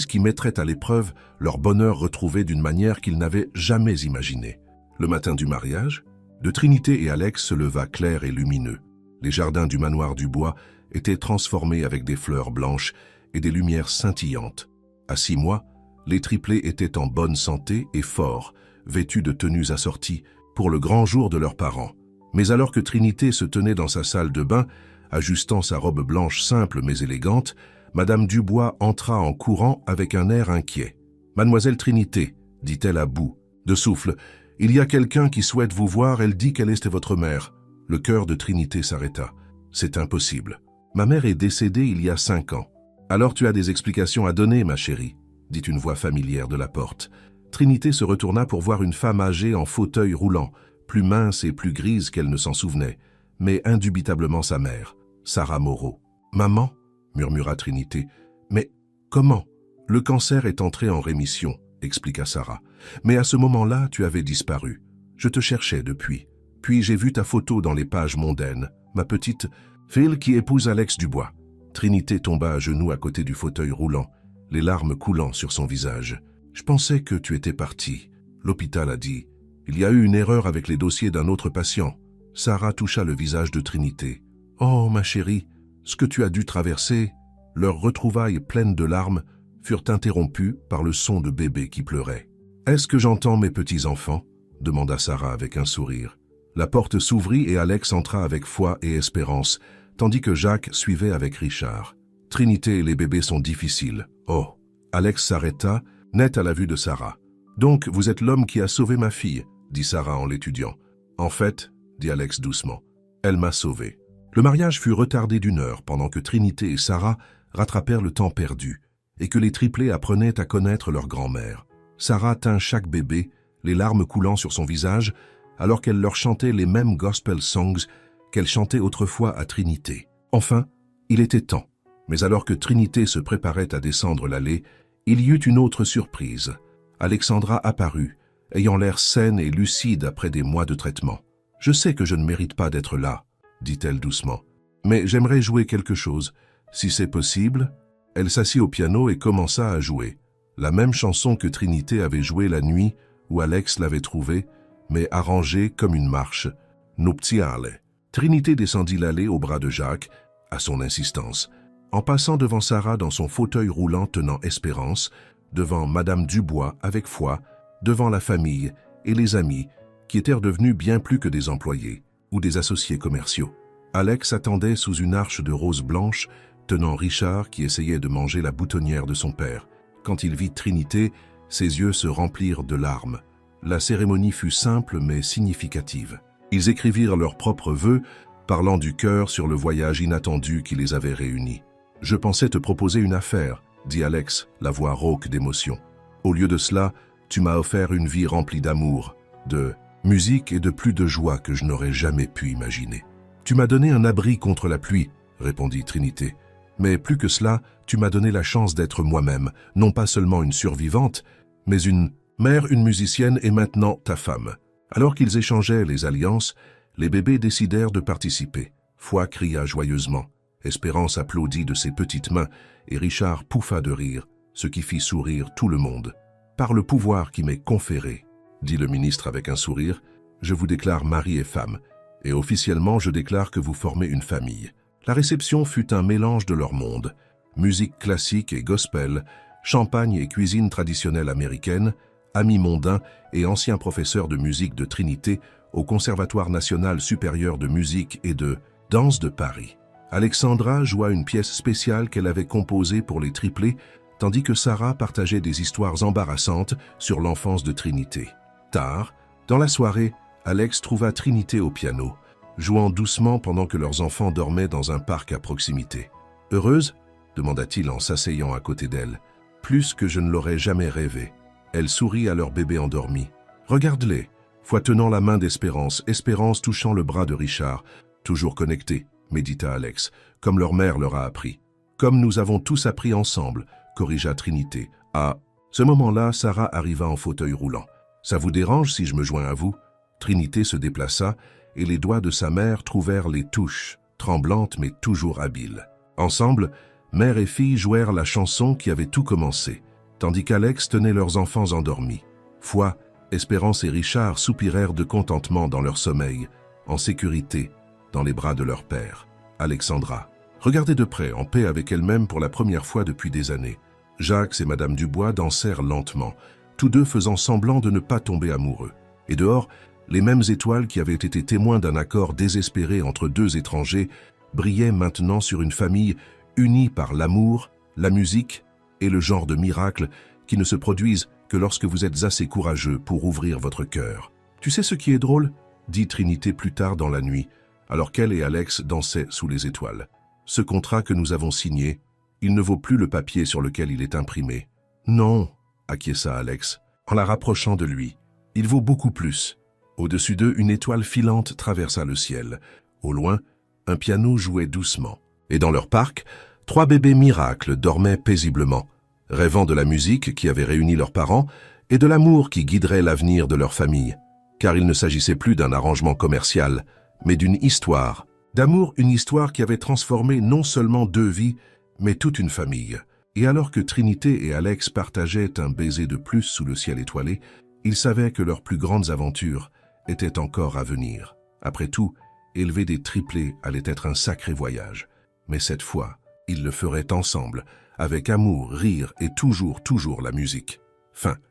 qui mettrait à l'épreuve leur bonheur retrouvé d'une manière qu'ils n'avaient jamais imaginée. Le matin du mariage, de Trinité et Alex se leva clair et lumineux. Les jardins du manoir du bois étaient transformés avec des fleurs blanches et des lumières scintillantes. À 6 mois, les triplés étaient en bonne santé et forts, vêtus de tenues assorties, pour le grand jour de leurs parents. Mais alors que Trinité se tenait dans sa salle de bain, ajustant sa robe blanche simple mais élégante, Madame Dubois entra en courant avec un air inquiet. « Mademoiselle Trinité, dit-elle à bout de souffle, il y a quelqu'un qui souhaite vous voir, elle dit qu'elle est votre mère. » Le cœur de Trinité s'arrêta. « C'est impossible. Ma mère est décédée il y a 5 ans. »« Alors tu as des explications à donner, ma chérie, » dit une voix familière de la porte. Trinité se retourna pour voir une femme âgée en fauteuil roulant, plus mince et plus grise qu'elle ne s'en souvenait, mais indubitablement sa mère, Sarah Moreau. « Maman ?» murmura Trinité. « Mais comment ? Le cancer est entré en rémission, » expliqua Sarah. « Mais à ce moment-là, tu avais disparu. Je te cherchais depuis. Puis j'ai vu ta photo dans les pages mondaines, ma petite Phil qui épouse Alex Dubois. » Trinité tomba à genoux à côté du fauteuil roulant, les larmes coulant sur son visage. « Je pensais que tu étais parti. L'hôpital a dit. Il y a eu une erreur avec les dossiers d'un autre patient. » Sarah toucha le visage de Trinité. « Oh, ma chérie, ce que tu as dû traverser. » Leurs retrouvailles pleines de larmes furent interrompues par le son de bébé qui pleurait. « Est-ce que j'entends mes petits-enfants » demanda Sarah avec un sourire. La porte s'ouvrit et Alex entra avec foi et espérance, tandis que Jacques suivait avec Richard. « Trinité et les bébés sont difficiles. Oh !» Alex s'arrêta, net à la vue de Sarah. « Donc, vous êtes l'homme qui a sauvé ma fille » dit Sarah en l'étudiant. « En fait, » dit Alex doucement, « elle m'a sauvé. » Le mariage fut retardé d'1 heure pendant que Trinité et Sarah rattrapèrent le temps perdu et que les triplés apprenaient à connaître leur grand-mère. Sarah tint chaque bébé, les larmes coulant sur son visage, alors qu'elle leur chantait les mêmes gospel songs qu'elle chantait autrefois à Trinité. Enfin, il était temps. Mais alors que Trinité se préparait à descendre l'allée, il y eut une autre surprise. Alexandra apparut, ayant l'air saine et lucide après des mois de traitement. « Je sais que je ne mérite pas d'être là, » dit-elle doucement. « Mais j'aimerais jouer quelque chose. Si c'est possible ?» Elle s'assit au piano et commença à jouer. La même chanson que Trinité avait jouée la nuit où Alex l'avait trouvée, mais arrangée comme une marche. Nuptiale. Trinité descendit l'allée au bras de Jacques, à son insistance, en passant devant Sarah dans son fauteuil roulant tenant Espérance, devant Madame Dubois avec foi, devant la famille et les amis, qui étaient devenus bien plus que des employés ou des associés commerciaux. Alex attendait sous une arche de roses blanches, tenant Richard qui essayait de manger la boutonnière de son père. Quand il vit Trinité, ses yeux se remplirent de larmes. La cérémonie fut simple mais significative. Ils écrivirent leurs propres vœux, parlant du cœur sur le voyage inattendu qui les avait réunis. « Je pensais te proposer une affaire, » dit Alex, la voix rauque d'émotion. « Au lieu de cela, tu m'as offert une vie remplie d'amour, de musique et de plus de joie que je n'aurais jamais pu imaginer. Tu m'as donné un abri contre la pluie, » répondit Trinité. « Mais plus que cela, tu m'as donné la chance d'être moi-même, non pas seulement une survivante, mais une mère, une musicienne et maintenant ta femme. » Alors qu'ils échangeaient les alliances, les bébés décidèrent de participer. Foi cria joyeusement. Espérance applaudit de ses petites mains et Richard pouffa de rire, ce qui fit sourire tout le monde. « Par le pouvoir qui m'est conféré, » dit le ministre avec un sourire, « je vous déclare mari et femme, et officiellement je déclare que vous formez une famille. » La réception fut un mélange de leurs mondes, musique classique et gospel, champagne et cuisine traditionnelle américaine, amis mondains et anciens professeurs de musique de Trinité au Conservatoire national supérieur de musique et de danse de Paris. Alexandra joua une pièce spéciale qu'elle avait composée pour les triplés, tandis que Sarah partageait des histoires embarrassantes sur l'enfance de Trinité. Tard, dans la soirée, Alex trouva Trinité au piano, jouant doucement pendant que leurs enfants dormaient dans un parc à proximité. « Heureuse ?» demanda-t-il en s'asseyant à côté d'elle. « Plus que je ne l'aurais jamais rêvé. » Elle sourit à leur bébé endormi. « Regarde-les !» Foi tenant la main d'Espérance, Espérance touchant le bras de Richard. « Toujours connectés, » médita Alex, comme leur mère leur a appris. « Comme nous avons tous appris ensemble, » corrigea Trinité. « À ce moment-là, Sarah arriva en fauteuil roulant. « Ça vous dérange si je me joins à vous ?» Trinité se déplaça et les doigts de sa mère trouvèrent les touches, tremblantes mais toujours habiles. Ensemble, mère et fille jouèrent la chanson qui avait tout commencé, tandis qu'Alex tenait leurs enfants endormis. Foi, Espérance et Richard soupirèrent de contentement dans leur sommeil, en sécurité, dans les bras de leur père. Alexandra regardait de près, en paix avec elle-même pour la première fois depuis des années. Jacques et Madame Dubois dansèrent lentement, tous deux faisant semblant de ne pas tomber amoureux. Et dehors, les mêmes étoiles qui avaient été témoins d'un accord désespéré entre deux étrangers brillaient maintenant sur une famille unie par l'amour, la musique et le genre de miracles qui ne se produisent que lorsque vous êtes assez courageux pour ouvrir votre cœur. « Tu sais ce qui est drôle ?» dit Trinité plus tard dans la nuit, alors qu'elle et Alex dansaient sous les étoiles. « Ce contrat que nous avons signé, il ne vaut plus le papier sur lequel il est imprimé. »« Non » acquiesça Alex, en la rapprochant de lui. « Il vaut beaucoup plus. » Au-dessus d'eux, une étoile filante traversa le ciel. Au loin, un piano jouait doucement. Et dans leur parc, 3 bébés miracles dormaient paisiblement, rêvant de la musique qui avait réuni leurs parents et de l'amour qui guiderait l'avenir de leur famille. Car il ne s'agissait plus d'un arrangement commercial, mais d'une histoire. D'amour, une histoire qui avait transformé non seulement 2 vies, mais toute une famille. Et alors que Trinité et Alex partageaient un baiser de plus sous le ciel étoilé, ils savaient que leurs plus grandes aventures étaient encore à venir. Après tout, élever des triplés allait être un sacré voyage. Mais cette fois, ils le feraient ensemble, avec amour, rire et toujours la musique. Fin.